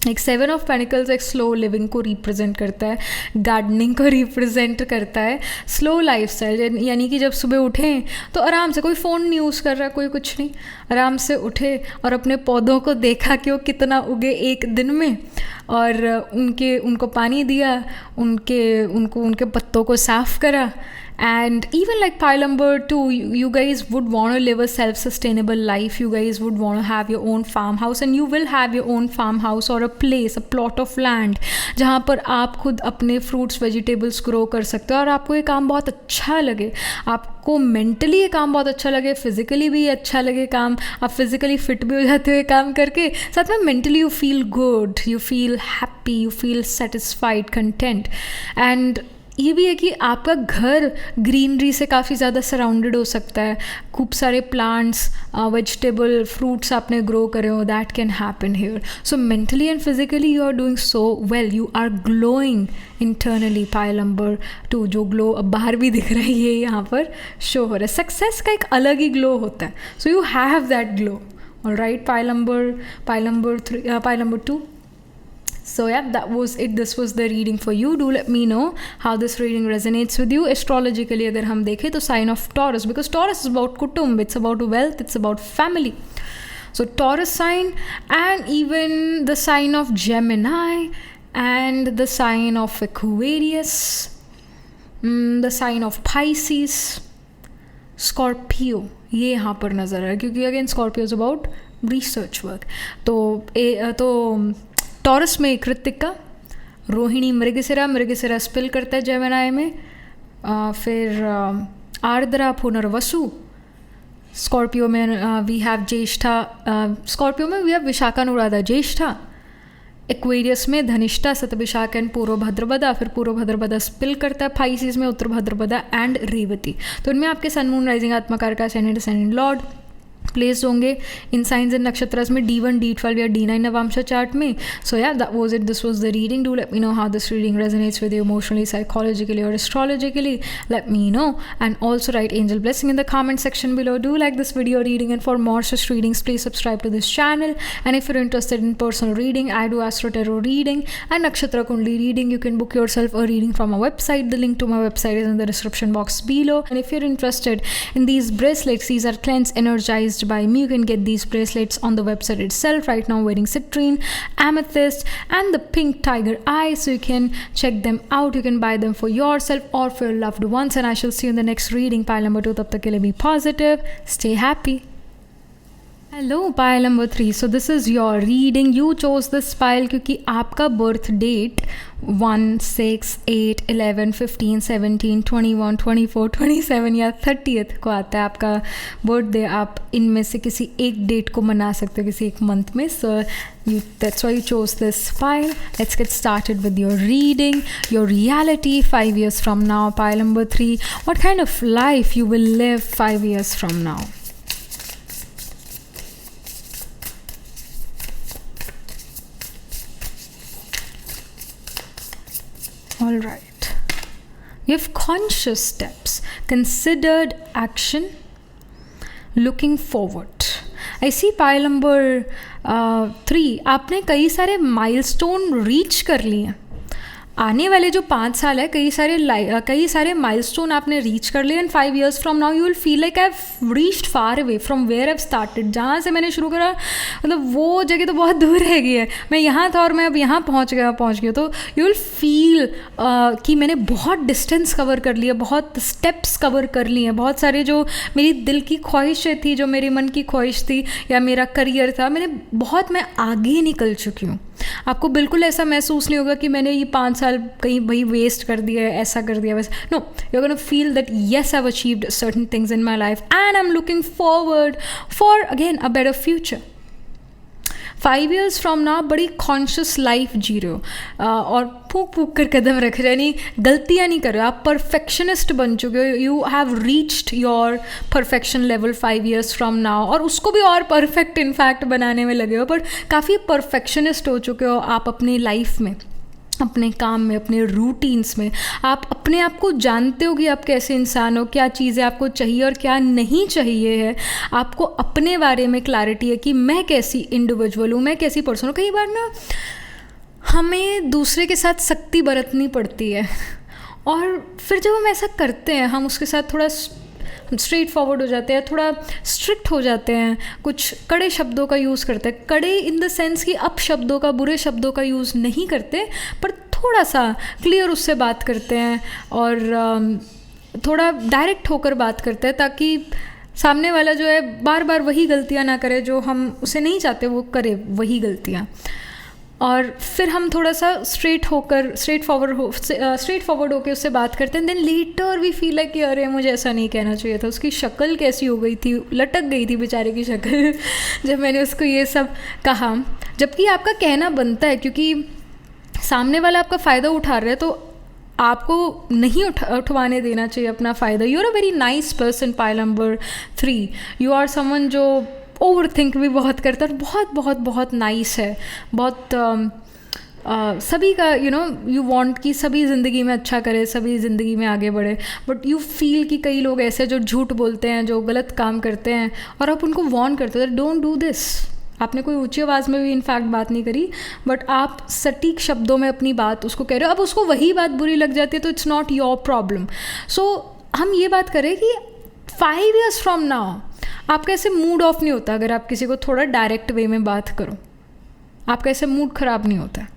S1: एक 7 of pentacles एक slow living को represent करता है, gardening को represent करता है, slow lifestyle, यानी कि जब सुबह उठें तो आराम से, कोई फ़ोन नहीं यूज़ कर रहा, कोई कुछ नहीं, आराम से उठे और अपने पौधों को देखा कि वो कितना उगे एक दिन में, और उनको पानी दिया, उनके पत्तों को साफ़ करा। And even like pile number 2, you guys would want to live a self-sustainable life. You guys would want to have your own farmhouse, and you will have your own farmhouse or a place, a plot of land, जहाँ पर आप खुद अपने fruits, vegetables grow कर सकते हो, और आपको ये काम बहुत अच्छा लगे, आपको मेंटली ये काम बहुत अच्छा लगे, फिजिकली भी अच्छा लगे काम, आप फिजिकली फिट भी हो जाते हो ये काम करके, साथ में mentally you feel good, you feel happy, you feel satisfied, content. And ये भी है कि आपका घर ग्रीनरी से काफ़ी ज़्यादा सराउंडेड हो सकता है, खूब सारे प्लांट्स, वेजिटेबल, फ्रूट्स आपने ग्रो करे हो, that can happen here. So mentally and physically you are doing so well, you are glowing internally. Pile number 2 जो ग्लो अब बाहर भी दिख रहा है ये यहाँ पर शो हो रहा है. सक्सेस का एक अलग ही ग्लो होता है, so you have that glow. Alright, pile number 2. So yeah, that was it. This was the reading for you. Do let me know how this reading resonates with you. Astrologically अगर हम देखें तो sign of Taurus, because Taurus is about kutumb, it's about wealth, it's about family. So Taurus sign, and even the sign of Gemini, and the sign of Aquarius, the sign of Pisces, Scorpio, ये यहाँ पर नज़र है, क्योंकि again Scorpio is about research work. तो taurus में Krittika, Rohini Mrigashira spill करता है जेमिनाई में, फिर आर्द्रा पुनर्वसु. स्कॉर्पियो में वी हैव ज्येष्ठा, स्कॉर्पियो में we have Vishakha Anuradha Jyeshtha. Aquarius में धनिष्ठा, शतभिषाख एंड पूर्व भाद्रपदा, फिर पूर्व भाद्रपदा स्पिल करता है पाइसिस में उत्तर भाद्रपदा एंड रेवती. तो इनमें आपके सन मून राइजिंग आत्मकार का असेंडेंट लॉर्ड प्लेस होंगे इन साइंस एंड नक्षत्रस में D1, D12 या D9 नवांशा चार्ट में. So yeah that was it. This was the reading. Do let me know how this reading resonates with you emotionally, psychologically और astrologically. Let me know and also write angel blessing in the comment section below. Do like this video reading and for more such readings please subscribe to this channel. And if you're interested in personal reading, I do astro tarot reading and nakshatra kundli reading. You can book yourself a reading from our website. The link to my website is in the description box below. And if you're interested in these bracelets, these are cleansed, energized by me. You can get these bracelets on the website itself. Right now I'm wearing citrine, amethyst and the pink tiger eye, so you can check them out. You can buy them for yourself or for your loved ones, and I shall see you in the next reading. Pile number 2, tab tak ke liye be positive, stay happy. Hello pile number 3. So this is your reading. You chose this pile क्योंकि आपका birth date 1, 6, 8, 11, 15, 17, 21, 24, 27 या 30th को आता है आपका birthday. आप इनमें से किसी एक डेट को मना सकते हो, किसी एक मंथ में. सो that's why you chose this pile. Let's get started with your reading. Your reality 5 years from now. Pile number 3. What kind of life you will live 5 years from now? All right. You have conscious steps, considered action, looking forward. I see pile number 3. आपने कई सारे milestone reach कर लिए हैं. आने वाले जो 5 साल है, कई सारे माइलस्टोन आपने रीच कर लिए. And 5 years from now you will feel like I have reached far away from where I have started. जहाँ से मैंने शुरू करा, मतलब वो जगह तो बहुत दूर रह गई है. मैं यहाँ था और मैं अब यहाँ पहुँच गया. तो यू विल फील कि मैंने बहुत डिस्टेंस कवर कर लिया, बहुत स्टेप्स कवर कर लिए हैं. बहुत सारे जो मेरी दिल की ख्वाहिशें थी, जो मेरे मन की ख्वाहिश थी या मेरा करियर था, मैं आगे निकल चुकी हूँ. आपको बिल्कुल ऐसा महसूस नहीं होगा कि मैंने ये 5 साल कहीं भाई वेस्ट कर दिया है, ऐसा कर दिया वैसा. No, you are gonna feel that yes I have achieved certain things in my life and I am looking forward for again a better future. 5 years from now बड़ी कॉन्शियस लाइफ जी रहे हो और फूक कर कदम रख रहे, यानी गलतियाँ नहीं कर रहे हो. आप परफेक्शनिस्ट बन चुके हो. You have reached your perfection level 5 years from now, और उसको भी और परफेक्ट इनफैक्ट बनाने में लगे हो. पर काफ़ी परफेक्शनिस्ट हो चुके हो आप अपनी लाइफ में, अपने काम में, अपने रूटीन्स में. आप अपने आप को जानते हो कि आप कैसे इंसान हो, क्या चीज़ें आपको चाहिए और क्या नहीं चाहिए है. आपको अपने बारे में क्लैरिटी है कि मैं कैसी इंडिविजुअल हूँ, मैं कैसी पर्सन हूँ. कई बार ना हमें दूसरे के साथ सख्ती बरतनी पड़ती है, और फिर जब हम ऐसा करते हैं, हम उसके साथ थोड़ा स्ट्रेट फॉरवर्ड हो जाते हैं, थोड़ा स्ट्रिक्ट हो जाते हैं, कुछ कड़े शब्दों का यूज़ करते हैं. कड़े इन द सेंस कि अपशब्दों का, बुरे शब्दों का यूज़ नहीं करते, पर थोड़ा सा क्लियर उससे बात करते हैं और थोड़ा डायरेक्ट होकर बात करते हैं, ताकि सामने वाला जो है बार बार वही गलतियाँ ना करे जो हम उसे नहीं चाहते वो करे, वही गलतियाँ. और फिर हम थोड़ा सा स्ट्रेट फॉरवर्ड होकर उससे बात करते हैं. Then later we feel like कि अरे मुझे ऐसा नहीं कहना चाहिए था, उसकी शक्ल कैसी हो गई थी, लटक गई थी बेचारे की शक्ल जब मैंने उसको ये सब कहा. जबकि आपका कहना बनता है, क्योंकि सामने वाला आपका फ़ायदा उठा रहा है, तो आपको नहीं उठवाने देना चाहिए अपना फ़ायदा. You are a very nice person. Pile number 3, you are someone जो ओवर थिंक भी बहुत करता है, बहुत बहुत बहुत नाइस है, बहुत सभी का यू वांट कि सभी ज़िंदगी में अच्छा करे, सभी ज़िंदगी में आगे बढ़े. बट यू फील कि कई लोग ऐसे जो झूठ बोलते हैं, जो गलत काम करते हैं, और आप उनको वार्न करते हो डोंट डू दिस. आपने कोई ऊंची आवाज़ में भी इनफैक्ट बात नहीं करी, बट आप सटीक शब्दों में अपनी बात उसको कह रहे हो. अब उसको वही बात बुरी लग जाती है तो इट्स नॉट योर प्रॉब्लम. सो हम ये बात करें कि 5 years फ्रॉम नाउ आपका ऐसे मूड ऑफ नहीं होता अगर आप किसी को थोड़ा डायरेक्ट वे में बात करो. आपका ऐसे मूड ख़राब नहीं होता.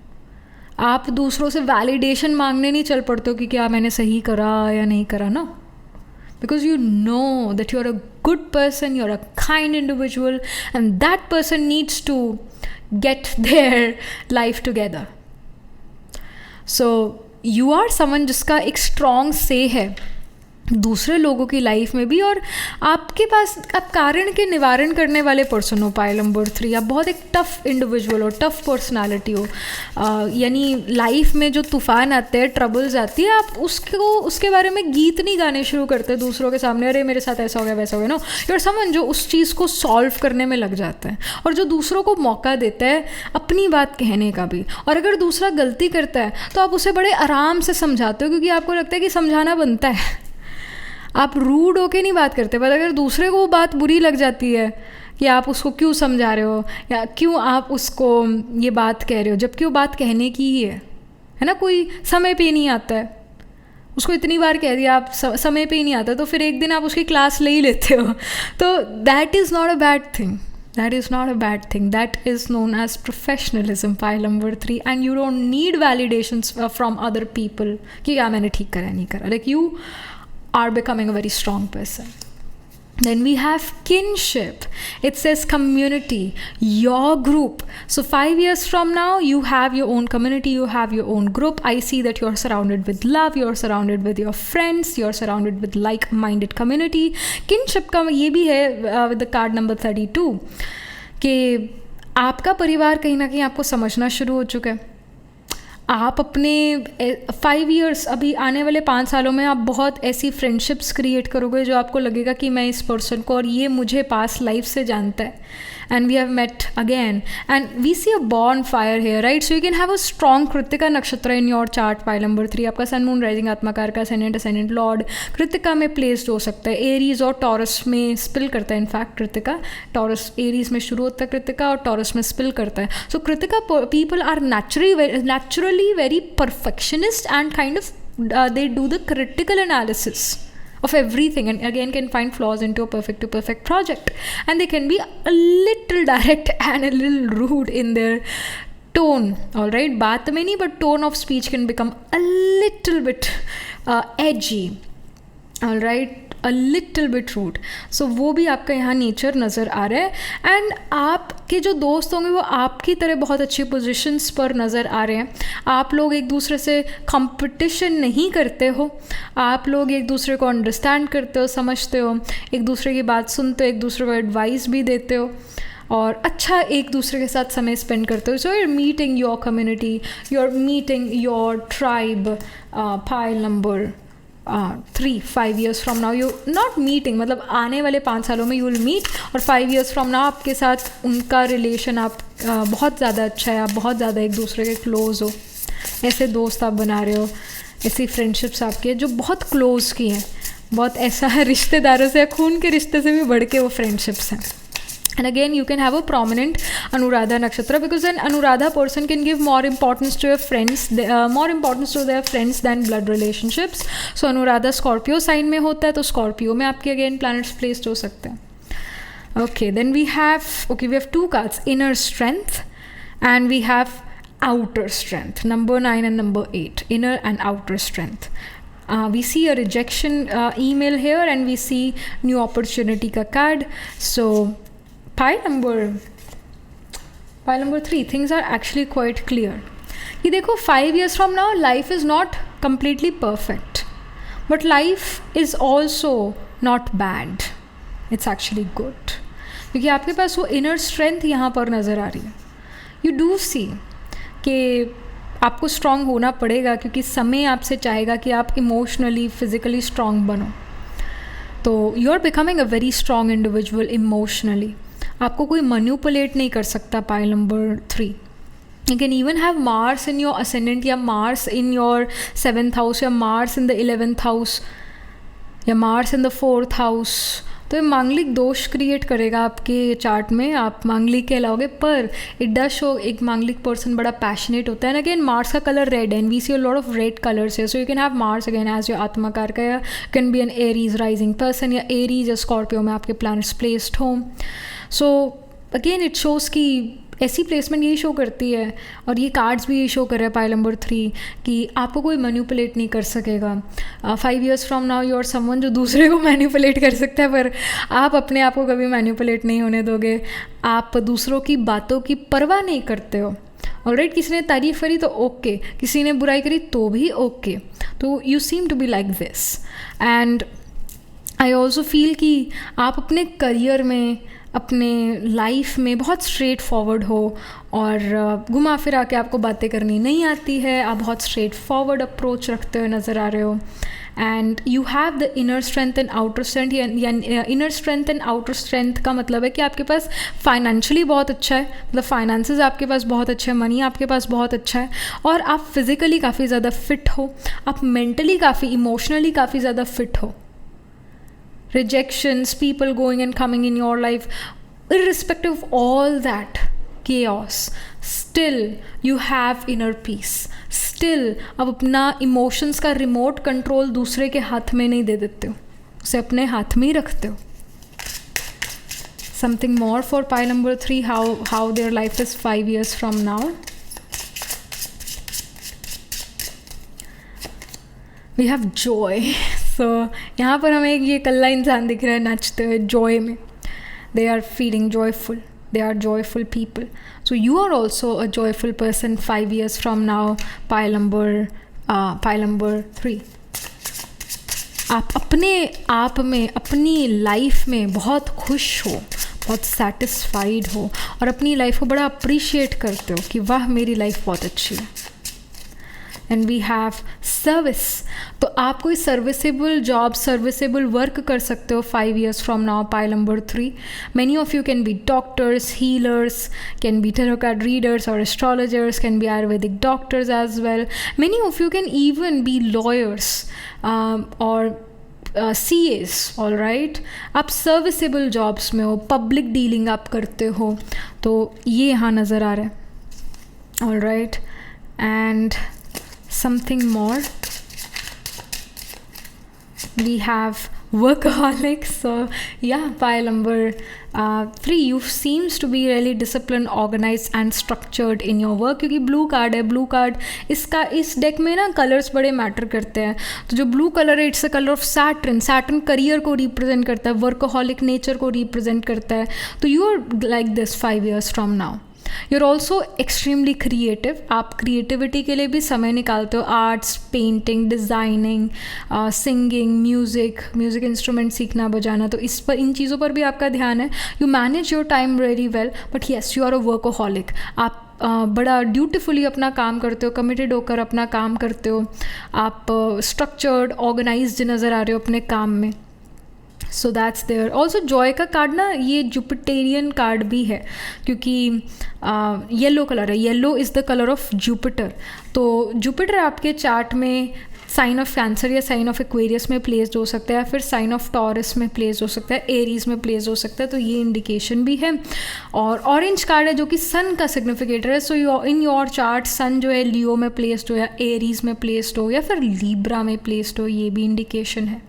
S1: आप दूसरों से वैलिडेशन मांगने नहीं चल पड़ते हो कि क्या मैंने सही करा या नहीं करा. No, because you know that you're a good person, you're a kind individual, and that person needs to get their life together. So you are someone जिसका एक strong say है दूसरे लोगों की लाइफ में भी, और आपके पास आप कारण के निवारण करने वाले पर्सन हो. पाइल नंबर 3, आप बहुत एक टफ़ इंडिविजुअल हो, टफ़ पर्सनालिटी हो. यानी लाइफ में जो तूफ़ान आते हैं, ट्रबल्स आती है, आप उसके बारे में गीत नहीं गाने शुरू करते दूसरों के सामने, अरे मेरे साथ ऐसा हो गया वैसा हो गया. नो, यू आर समवन जो उस चीज़ को सॉल्व करने में लग जाता है, और जो दूसरों को मौका देता है अपनी बात कहने का भी. और अगर दूसरा गलती करता है तो आप उसे बड़े आराम से समझाते हो, क्योंकि आपको लगता है कि समझाना बनता है. आप रूड होके नहीं बात करते, पर अगर दूसरे को वो बात बुरी लग जाती है कि आप उसको क्यों समझा रहे हो या क्यों आप उसको ये बात कह रहे हो, जबकि वो बात कहने की ही है ना. कोई समय पे नहीं आता है, उसको इतनी बार कह दिया आप समय पे ही नहीं आता, तो फिर एक दिन आप उसकी क्लास ले ही लेते हो. तो that is not a bad thing. That is not a bad thing. That is known as professionalism, pile number 3. And you don't need validations from other people कि क्या मैंने ठीक करा नहीं करा. Like you are becoming a very strong person. Then we have kinship. It says community, your group. So 5 years from now, you have your own community, you have your own group. I see that you're surrounded with love, you're surrounded with your friends, you're surrounded with like-minded community. Kinship का ये भी है with the card number 32 कि आपका परिवार कहीं ना कहीं आपको समझना शुरू हो चुका है. आप अपने 5 years, अभी आने वाले 5 सालों में आप बहुत ऐसी फ्रेंडशिप्स क्रिएट करोगे जो आपको लगेगा कि मैं इस पर्सन को, और ये मुझे पास्ट लाइफ से जानता है, and we have met again, and we see a bonfire here, right. So you can have a strong Krittika nakshatra in your chart. Pile number 3 आपका सन, मून, राइजिंग, आत्माकार का असेंडेंट लॉर्ड कृतिका में प्लेस्ड हो सकता है. Aries और टॉरस में spill करता है. इनफैक्ट कृतिका टॉरस, एरीज में शुरू होता है कृतिका और टॉरस में स्पिल करता है. So Krittika people are naturally very perfectionist and kind of they do the critical analysis of everything, and again can find flaws into a perfect to perfect project, and they can be a little direct and a little rude in their tone. All right, baat mein nahi, but tone of speech can become a little bit edgy. All right, a little bit rude. So वो भी आपका यहाँ nature नज़र आ रहा है. And आपके जो दोस्त होंगे वो आपकी तरह बहुत अच्छी पोजीशंस पर नज़र आ रहे हैं. आप लोग एक दूसरे से कंपटीशन नहीं करते हो, आप लोग एक दूसरे को अंडरस्टैंड करते हो, समझते हो, एक दूसरे की बात सुनते हो, एक दूसरे को एडवाइस भी देते हो, और अच्छा एक दूसरे के साथ समय स्पेंड करते हो. So you are meeting your community, you are meeting your tribe. Pile number 3, 5 years from now you not meeting, मतलब आने वाले 5 सालों में you will meet, और 5 years from now आपके साथ उनका रिलेशन आप बहुत ज़्यादा अच्छा है, आप बहुत ज़्यादा एक दूसरे के क्लोज हो. ऐसे दोस्त आप बना रहे हो, ऐसी फ्रेंडशिप्स आपकी जो बहुत क्लोज की हैं, बहुत ऐसा है रिश्तेदारों से या खून के रिश्ते से भी बढ़ के वो फ्रेंडशिप्स हैं. And again, you can have a prominent Anuradha nakshatra, because an Anuradha person can give more importance to your friends, more importance to their friends than blood relationships. So Anuradha Scorpio sign में होता है, तो Scorpio में आपके again planets placed हो सकते हैं. Okay, then we have 2 cards, inner strength, and we have outer strength, number 9 and number 8, inner and outer strength. We see a rejection email here, and we see new opportunity का card. So pile number 3, things are actually quite clear. कि देखो 5 years from now life is not completely perfect, but life is also not bad. It's actually good. क्योंकि आपके पास वो inner strength यहाँ पर नज़र आ रही है. You do see कि आपको स्ट्रांग होना पड़ेगा, क्योंकि समय आपसे चाहेगा कि आप इमोशनली फिज़िकली स्ट्रांग बनो। तो you are becoming a very strong individual emotionally. आपको कोई मैनिपुलेट नहीं कर सकता। Pile number 3, you can even have Mars in your ascendant या Mars in your 7th house या Mars in the 11th house या Mars in the 4th house। तो ये मांगलिक दोष क्रिएट करेगा आपके चार्ट में, आप मांगलिक कहलाओगे। पर इट डज शो एक मांगलिक पर्सन बड़ा पैशनेट होता है। एंड अगेन मार्स का कलर रेड है, and we see a lot of red colours है। So you can have Mars again as your आत्मा कारक, या can be an Aries rising person, या एरीज या स्कॉर्पियो में आपके प्लैनेट्स प्लेस्ड होम। सो अगेन इट शोज़ कि ऐसी प्लेसमेंट यही शो करती है, और ये कार्ड्स भी यही शो कर रहे हैं पाइल नंबर 3 कि आपको कोई मैनिपुलेट नहीं कर सकेगा। 5 years from now you are someone जो दूसरे को मैनिपुलेट कर सकता है, पर आप अपने आप को कभी मैनिपुलेट नहीं होने दोगे। आप दूसरों की बातों की परवाह नहीं करते हो। ऑलराइट, किसी ने तारीफ़ करी तो ओके, किसी ने बुराई करी तो भी ओके। तो you seem to be like this. And I also feel कि आप अपने करियर में, अपने लाइफ में बहुत स्ट्रेट फॉरवर्ड हो, और घुमा फिरा के आपको बातें करनी नहीं आती है। आप बहुत स्ट्रेट फॉरवर्ड अप्रोच रखते हुए नज़र आ रहे हो। And you have the inner strength and outer strength. Yeah inner strength and outer strength का मतलब है कि आपके पास फाइनेंशियली बहुत अच्छा है, मतलब फाइनेंसेस आपके पास बहुत अच्छे हैं, मनी आपके पास बहुत अच्छा है, और आप फिज़िकली काफ़ी ज़्यादा फिट हो, आप मेंटली काफ़ी, इमोशनली काफ़ी ज़्यादा फिट हो। Rejections, people going and coming in your life, irrespective of all that chaos, still you have inner peace. Still आप अपना emotions का remote control दूसरे के हाथ में नहीं दे देते हो, उसे अपने हाथ में ही रखते हो। Something more for pile number 3, how their life is 5 years from now. We have joy. सो यहाँ पर हमें ये कल्ला इंसान दिख रहा है नाचते हुए जॉय में। They are feeling joyful, they are joyful people. So you are also a joyful person 5 years from now. Pile number 3, आप अपने आप में, अपनी लाइफ में बहुत खुश हो, बहुत सेटिस्फाइड हो, और अपनी लाइफ को बड़ा अप्रिशिएट करते हो कि वाह मेरी लाइफ बहुत अच्छी है। And we have service. तो आप कोई सर्विसेबल जॉब, सर्विसेबल वर्क कर सकते हो 5 years from now. Pile number 3, many of you can be doctors, healers, can be tarot card readers or astrologers, can be Ayurvedic doctors as well. Many of you can even be lawyers or CAs, all right. आप serviceable jobs में हो, public dealing आप करते हो, तो ये यहाँ नज़र आ रहा है। all right. And something more, we have workaholics. So yeah, pile number 3, you seems to be really disciplined, organized and structured in your work. क्योंकि ब्लू कार्ड है, ब्लू कार्ड इसका, इस डेक में ना कलर्स बड़े मैटर करते हैं। तो जो ब्लू कलर है, it's a colour of Saturn. Saturn career को रिप्रेजेंट करता है, वर्कaholic नेचर को रिप्रेजेंट करता है। तो you are like this 5 years from now. You're also extremely creative. आप क्रिएटिविटी के लिए भी समय निकालते हो। Arts, painting, designing, singing, music instrument सीखना, बजाना, तो इस पर, इन चीज़ों पर भी आपका ध्यान है। You manage your time very well, but yes you are a workaholic. आप बड़ा ड्यूटीफुली अपना काम करते हो, कमिटेड होकर अपना काम करते हो। आप स्ट्रक्चर्ड, ऑर्गेनाइज्ड नज़र आ रहे हो अपने काम में। So that's there. Also joy का कार्ड ना, ये जुपिटेरियन कार्ड भी है, क्योंकि येलो कलर है। Yellow is the colour of Jupiter. तो जुपिटर आपके चार्ट में साइन ऑफ कैंसर या साइन ऑफ एक्वेरियस में प्लेस्ड हो सकता है, या फिर साइन ऑफ टॉरस में प्लेस्ड हो सकता है, एरीज में प्लेस्ड हो सकता है। तो ये इंडिकेशन भी है। और ऑरेंज कार्ड है जो कि सन का सिग्निफिकेटर है। सो इन योर चार्ट सन जो है लियो में प्लेस्ड हो, या एरीज में प्लेस्ड हो, या फिर लीब्रा में प्लेस्ड हो, ये भी इंडिकेशन है।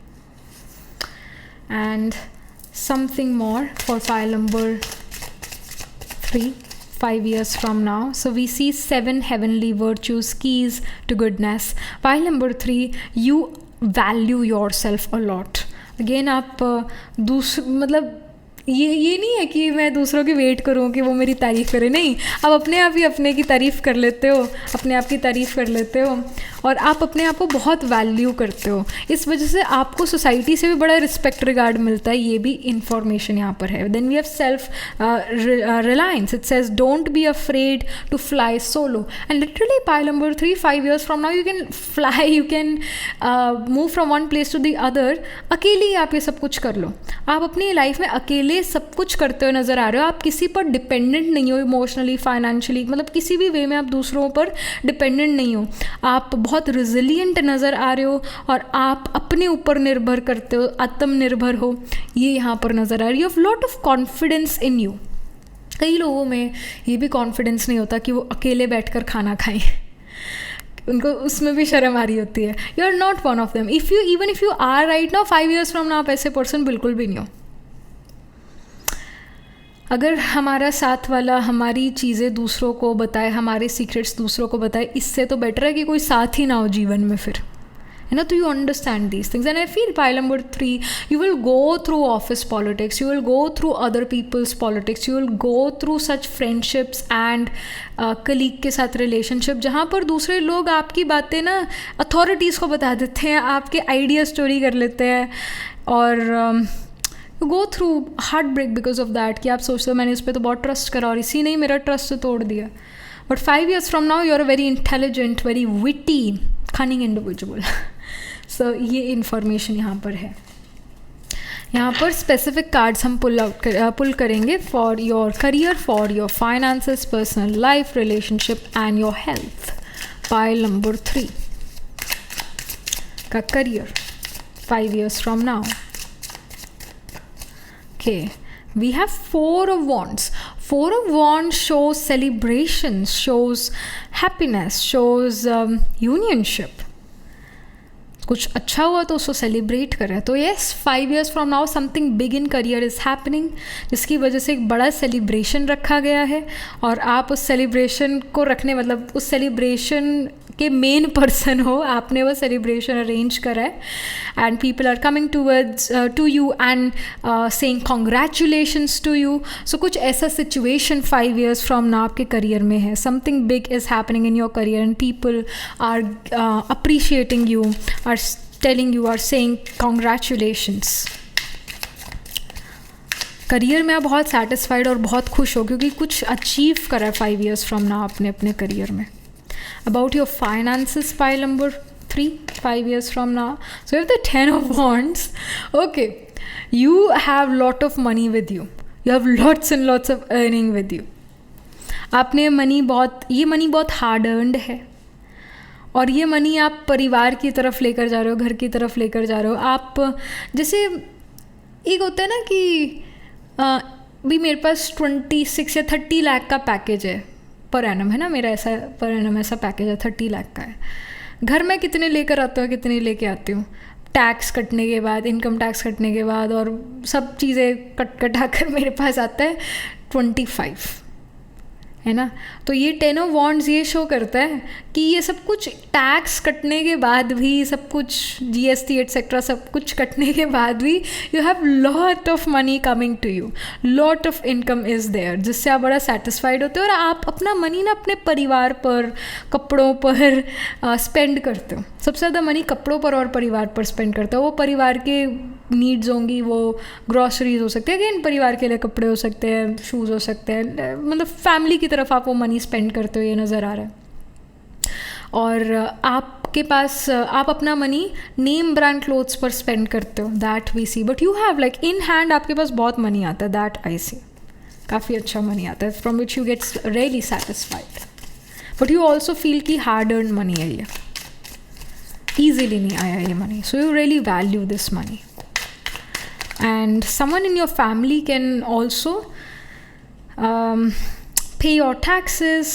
S1: And something more for pile number 3, 5 years from now. So we see 7 heavenly virtues, keys to goodness. Pile number 3, you value yourself a lot. Again आप मतलब ये नहीं है कि मैं दूसरों की वेट करूँ कि वो मेरी तारीफ़ करें, नहीं, आप अपने आप ही अपने की तारीफ़ कर लेते हो, अपने आप की तारीफ़ कर लेते हो। और आप अपने आप को बहुत वैल्यू करते हो, इस वजह से आपको सोसाइटी से भी बड़ा रिस्पेक्ट रिगार्ड मिलता है, ये भी इंफॉर्मेशन यहाँ पर है. Then we have self reliance. It says don't be afraid to fly solo. And literally pile number 3, 5 years from now you can fly, you can move from one place to the other. अकेले आप ये सब कुछ कर लो. आप अपनी life में अकेले सब कुछ करते हुए नज़र आ रहे हो. आप किसी पर डिपेंडेंट नहीं हो इमोशनली, फाइनेंशियली, मतलब किसी भी वे में आप दूसरों पर डिपेंडेंट नहीं हो. आप बहुत रिजिलियंट नज़र आ रहे हो और आप अपने ऊपर निर्भर करते हो, आत्मनिर्भर हो, ये यहाँ पर नज़र आ रही है. You have lot of confidence in you. कई लोगों में ये भी कॉन्फिडेंस नहीं होता कि वो अकेले बैठकर खाना खाएं. उनको उसमें भी शर्म आ रही होती है. You are not one of them. Even if you are right now, 5 years from now आप ऐसे पर्सन बिल्कुल भी नहीं हो. अगर हमारा साथ वाला हमारी चीज़ें दूसरों को बताए, हमारे सीक्रेट्स दूसरों को बताए, इससे तो बेटर है कि कोई साथ ही ना हो जीवन में फिर, है ना. तो you understand these things. And I feel pile number 3, you will go through office politics, you will go through other people's politics, you will go through such friendships and colleague के साथ रिलेशनशिप, जहाँ पर दूसरे लोग आपकी बातें ना authorities को बता देते हैं, आपके आइडिया स्टोरी कर लेते हैं, और you go through heart break because of that, कि आप सोचते हो मैंने इस पर तो बहुत ट्रस्ट करा और इसी ने ही मेरा ट्रस्ट तोड़ दिया. But 5 years from now you are a very intelligent, very witty, cunning individual. So ये इन्फॉर्मेशन यहाँ पर है. यहाँ पर स्पेसिफिक कार्ड्स हम पुल करेंगे for your career, for your finances, personal life, relationship and your health. Pile number 3 का career 5 years from now. Okay, we have 4 of wands. 4 of wands shows celebrations, shows happiness, shows unionship. कुछ अच्छा हुआ तो उसको celebrate करें. तो yes, 5 years from now something big in career is happening, जिसकी वजह से एक बड़ा सेलिब्रेशन रखा गया है, और आप उस सेलिब्रेशन को रखने, मतलब उस सेलिब्रेशन के मेन पर्सन हो, आपने वो सेलिब्रेशन अरेंज करा है. And people are coming to you and saying congratulations to you. So कुछ ऐसा सिचुएशन 5 years from now आपके करियर में है. Something big is happening in your career and people are appreciating you, are telling you, are saying congratulations. करियर में आप बहुत satisfied और बहुत खुश हो क्योंकि कुछ अचीव करा है 5 years from now आपने अपने करियर में. About your finances, pile number 3, 5 years from now. So you have the 10 of wands. Okay, you have lot of money with you. You have lots and lots of earning with you. आपने ये money बहुत hard earned है, और ये money आप परिवार की तरफ लेकर जा रहे हो, घर की तरफ लेकर जा रहे हो. आप जैसे एक होता है ना कि भी मेरे पास 26 या 30 लाख का पैकेज है पर एनम, है ना, मेरा ऐसा पर एनम ऐसा पैकेज है 30 लाख का है. घर में कितने लेकर आते हो, कितने लेके आती हूँ, टैक्स कटने के बाद, इनकम टैक्स कटने के बाद और सब चीज़ें कटा कर मेरे पास आता है 25, है ना. तो ये 10 of wands ये शो करता है कि ये सब कुछ टैक्स कटने के बाद भी, सब कुछ GST एटसेट्रा सब कुछ कटने के बाद भी, you have lot of money coming to you, lot of income is there, जिससे आप बड़ा सेटिस्फाइड होते हो और आप अपना मनी ना अपने परिवार पर, कपड़ों पर स्पेंड करते हो. सबसे ज़्यादा मनी कपड़ों पर और परिवार पर स्पेंड करते हो. वो परिवार के नीड्स होंगी, वो ग्रॉसरीज हो सकते हैं, अगेन परिवार के लिए कपड़े हो सकते हैं, शूज़ हो सकते हैं, मतलब फैमिली की तरफ आप वो मनी स्पेंड करते हो, ये नज़र आ रहा है. और आपके पास आप अपना मनी नेम ब्रांड क्लोथ्स पर स्पेंड करते हो, that we see. But you have like in hand आपके पास बहुत मनी आता है, दैट आई सी. काफ़ी अच्छा मनी आता है from which you gets really satisfied. But you also feel कि हार्ड अर्न मनी है, ये ईजीली नहीं आया ये money. So you really value this money. And someone in your family can also pay your taxes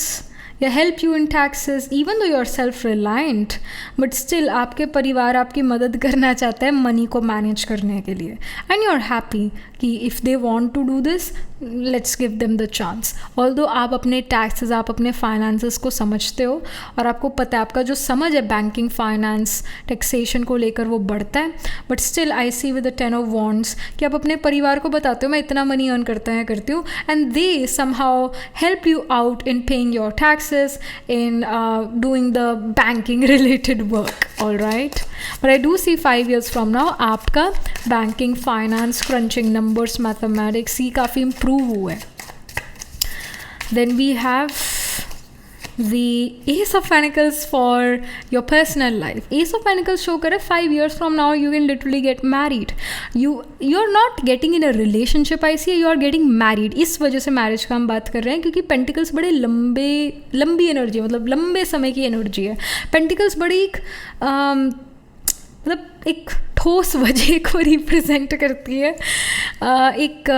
S1: या help you in taxes, even though you are self-reliant, but still आपके परिवार आपकी मदद करना चाहता है मनी को मैनेज करने के लिए. And you are happy कि if they want to do this let's give them the chance. Although आप अपने टैक्सेस, आप अपने फाइनेंसेस को समझते हो और आपको पता है, आपका जो समझ है बैंकिंग, फाइनेंस, टैक्सेशन को लेकर वो बढ़ता है, but still I see with the 10 of wands कि आप अपने परिवार को बताते हो मैं इतना मनी अर्न करती हूँ, and they somehow help you out in paying your taxes, in doing the banking related work. All right, but I do see 5 years from now आपका banking, finance, crunching numbers, mathematics ही काफ़ी improve हुआ है. Then we have the Ace of Pentacles for your personal life. Ace of Pentacles show करे 5 years from now you can literally get married. You're not getting in a relationship, I see, you are getting married. इस वजह से marriage का हम बात कर रहे हैं क्योंकि पेंटिकल्स बड़े लंबी एनर्जी है, मतलब लंबे समय की एनर्जी है. पेंटिकल्स बड़ी मतलब एक ठोस वजह को रिप्रेजेंट करती है, एक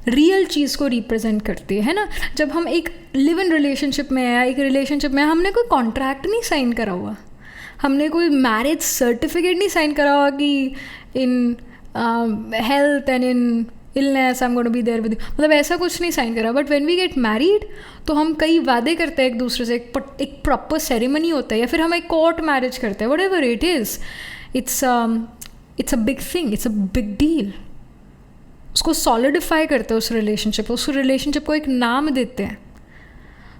S1: रियल चीज़ को रिप्रेजेंट करती है ना. जब हम एक लिव इन रिलेशनशिप में है, एक रिलेशनशिप में, हमने कोई कॉन्ट्रैक्ट नहीं साइन करा हुआ, हमने कोई मैरिज सर्टिफिकेट नहीं साइन करा हुआ कि in health and in illness I am going to be there with you, मतलब ऐसा कुछ नहीं साइन करा. But when we get married तो हम कई वादे करते हैं एक दूसरे से, एक प्रॉपर सेरेमनी होता है, या फिर हम एक कोर्ट मैरिज करते हैं, whatever it is. It's a big thing, it's a big deal. उसको सॉलिडिफाई करते हैं उस रिलेशनशिप को एक नाम देते हैं.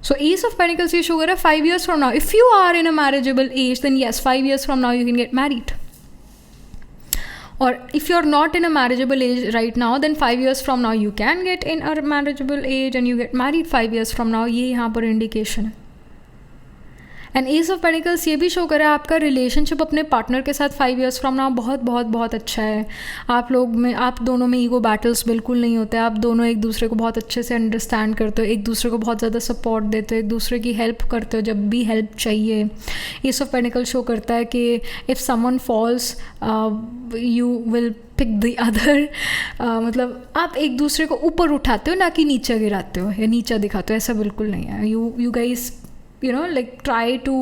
S1: सो एस ऑफ पेंटिकल्स ये शो कर रहा है 5 years from now if you are in a marriageable age then yes 5 years from now you can get married. और if you are not in a marriageable age right now then 5 years from now you can get in a marriageable as and you get married 5 years from now. ये यहाँ पर indication है. And S of pentacles ये भी show करे आपका relationship अपने partner के साथ 5 years फ्रॉम नाउ बहुत बहुत बहुत अच्छा है. आप दोनों में ईगो बैटल्स बिल्कुल नहीं होते. आप दोनों एक दूसरे को बहुत अच्छे से अंडरस्टैंड करते हो, एक दूसरे को बहुत ज़्यादा सपोर्ट देते हो, एक दूसरे की हेल्प करते हो जब भी हेल्प चाहिए. एस ऑफ पेंटिकल्स शो करता है कि if someone falls you will pick the other. मतलब आप एक दूसरे को ऊपर उठाते हो, ना कि नीचे गिराते हो या नीचा दिखाते हो, ऐसा बिल्कुल नहीं है. You guys like try to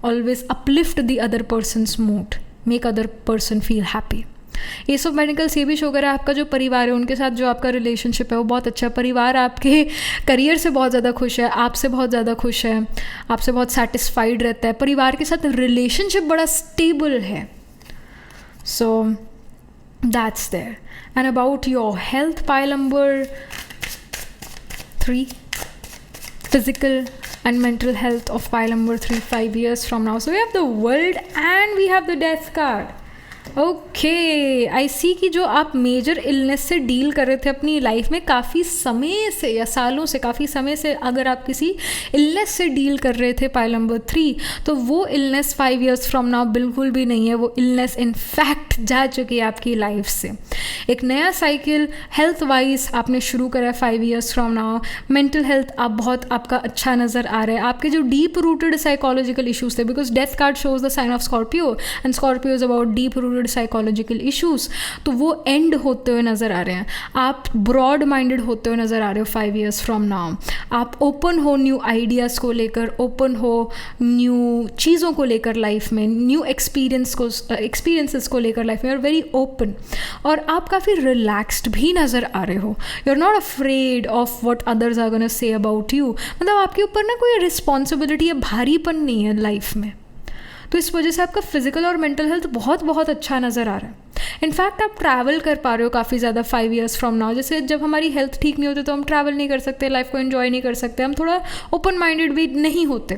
S1: always uplift the other person's mood, make other person feel happy. S of pentacles ये भी शो करा है आपका जो परिवार है उनके साथ जो आपका रिलेशनशिप है वो बहुत अच्छा है. परिवार आपके करियर से बहुत ज़्यादा खुश है, आपसे बहुत ज़्यादा खुश है, आपसे बहुत सेटिस्फाइड रहता है. परिवार के साथ रिलेशनशिप बड़ा स्टेबल है. So that's there. And about your health, pile number 3, physical and mental health of pile number 3 5 years from now. So we have the world and we have the death card. Okay, I see कि जो आप major illness से deal कर रहे थे अपनी life में काफ़ी समय से या सालों से, काफ़ी समय से अगर आप किसी इलनेस से डील कर रहे थे पाइल नंबर 3, तो वो इलनेस 5 years फ्रॉम नाउ बिल्कुल भी नहीं है. वो इलनेस इनफैक्ट जा चुकी है आपकी लाइफ से. एक नया साइकिल हेल्थ वाइज आपने शुरू करा है 5 years from now. Mental health आपका अच्छा नज़र आ रहा है. आपके जो डीप रूटेड साइकोलॉजिकल इशूज़ थे, because death card shows the sign of Scorpio and Scorpio is about deep rooted psychological issues, तो वो एंड होते हुए नज़र आ रहे हैं. आप ब्रॉड माइंडेड होते हुए नज़र आ रहे हो 5 years फ्रॉम नाउ. आप ओपन हो न्यू आइडियाज़ को लेकर, ओपन हो न्यू चीज़ों को लेकर लाइफ में, न्यू एक्सपीरियंसेस को लेकर लाइफ में. यू आर वेरी ओपन और आप काफ़ी रिलैक्स्ड भी नज़र आ रहे हो. You are not afraid of what others are gonna say about you. मतलब आपके ऊपर ना कोई रिस्पॉन्सिबिलिटी या भारीपन नहीं है लाइफ में. तो इस वजह से आपका फिजिकल और मेंटल हेल्थ बहुत बहुत अच्छा नज़र आ रहा है. इनफैक्ट आप ट्रैवल कर पा रहे हो काफ़ी ज़्यादा 5 years फ्रॉम नाउ. जैसे जब हमारी हेल्थ ठीक नहीं होती तो हम ट्रैवल नहीं कर सकते, लाइफ को एंजॉय नहीं कर सकते, हम थोड़ा ओपन माइंडेड भी नहीं होते.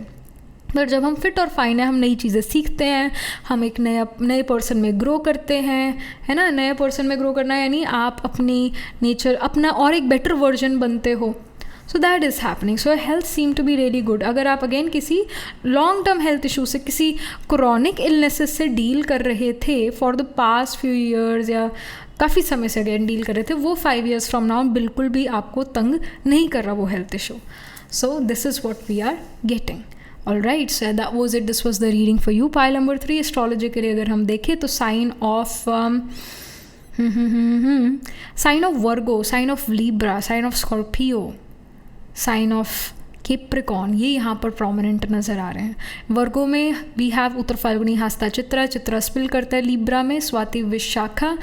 S1: पर जब हम फिट और फाइन है, हम नई चीज़ें सीखते हैं, हम एक नए पर्सन में ग्रो करते हैं, है ना. नए पर्सन में ग्रो करना यानी आप अपनी नेचर, अपना और एक बेटर वर्जन बनते हो. So that is happening. So health seem to be really good. अगर आप अगेन किसी लॉन्ग टर्म हेल्थ इशू से, किसी क्रॉनिक इलनेसेस से डील कर रहे थे for the past few years या काफ़ी समय से अगेन डील कर रहे थे, वो 5 years फ्रॉम नाउ बिल्कुल भी आपको तंग नहीं कर रहा वो health issue. So this is what we are getting. All right, so that was it. This was the reading for you. Pile number 3 astrology के लिए अगर हम देखें तो sign of Virgo, sign of Libra, sign of Scorpio, sign of Capricorn, ये यहाँ पर prominent नज़र आ रहे हैं। वर्गो में वी हैव उत्तर फाल्गुनी हस्ता चित्रा, चित्रा स्पिल करता है लिब्रा में, स्वाति विशाखा,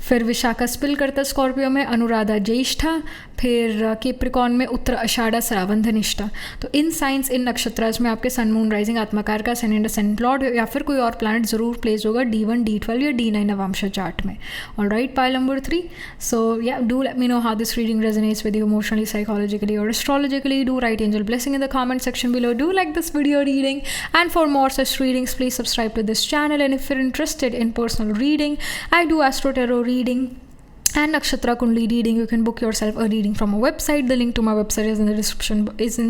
S1: फिर विशाखा स्पिल करता है स्कॉर्पियो में, अनुराधा ज्येष्ठा, फिर केप्रिकॉन में उत्तर आषाढ़ा, श्रावण धनिष्ठा। तो इन साइंस, इन नक्षत्रास में आपके सन मून राइजिंग आत्मकार का सन एंड सन लॉर्ड या फिर कोई और प्लैनेट ज़रूर प्लेस होगा D1 D12 या D9 नवांश चार्ट में। Alright, pile number 3. So yeah, do let me know how this reading resonates with you emotionally, psychologically or astrologically. Do write angel blessing in the comment section below. Do like this video reading, and for more such readings please subscribe to this channel. And if you're interested in personal reading, I do astro tarot reading and nakshatra kundli reading. You can book yourself a reading from a website. The link to my website is in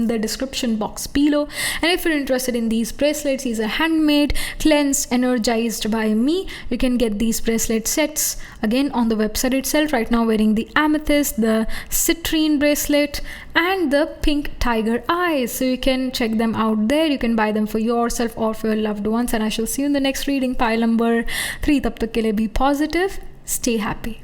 S1: the description box below. And if you're interested in these bracelets, these are handmade, cleansed, energized by me. You can get these bracelet sets again on the website itself. Right now wearing the amethyst, the citrine bracelet and the pink tiger eyes, so you can check them out there. You can buy them for yourself or for your loved ones. And I shall see you in the next reading, pile number 3. Tab tak ke liye be positive, stay happy.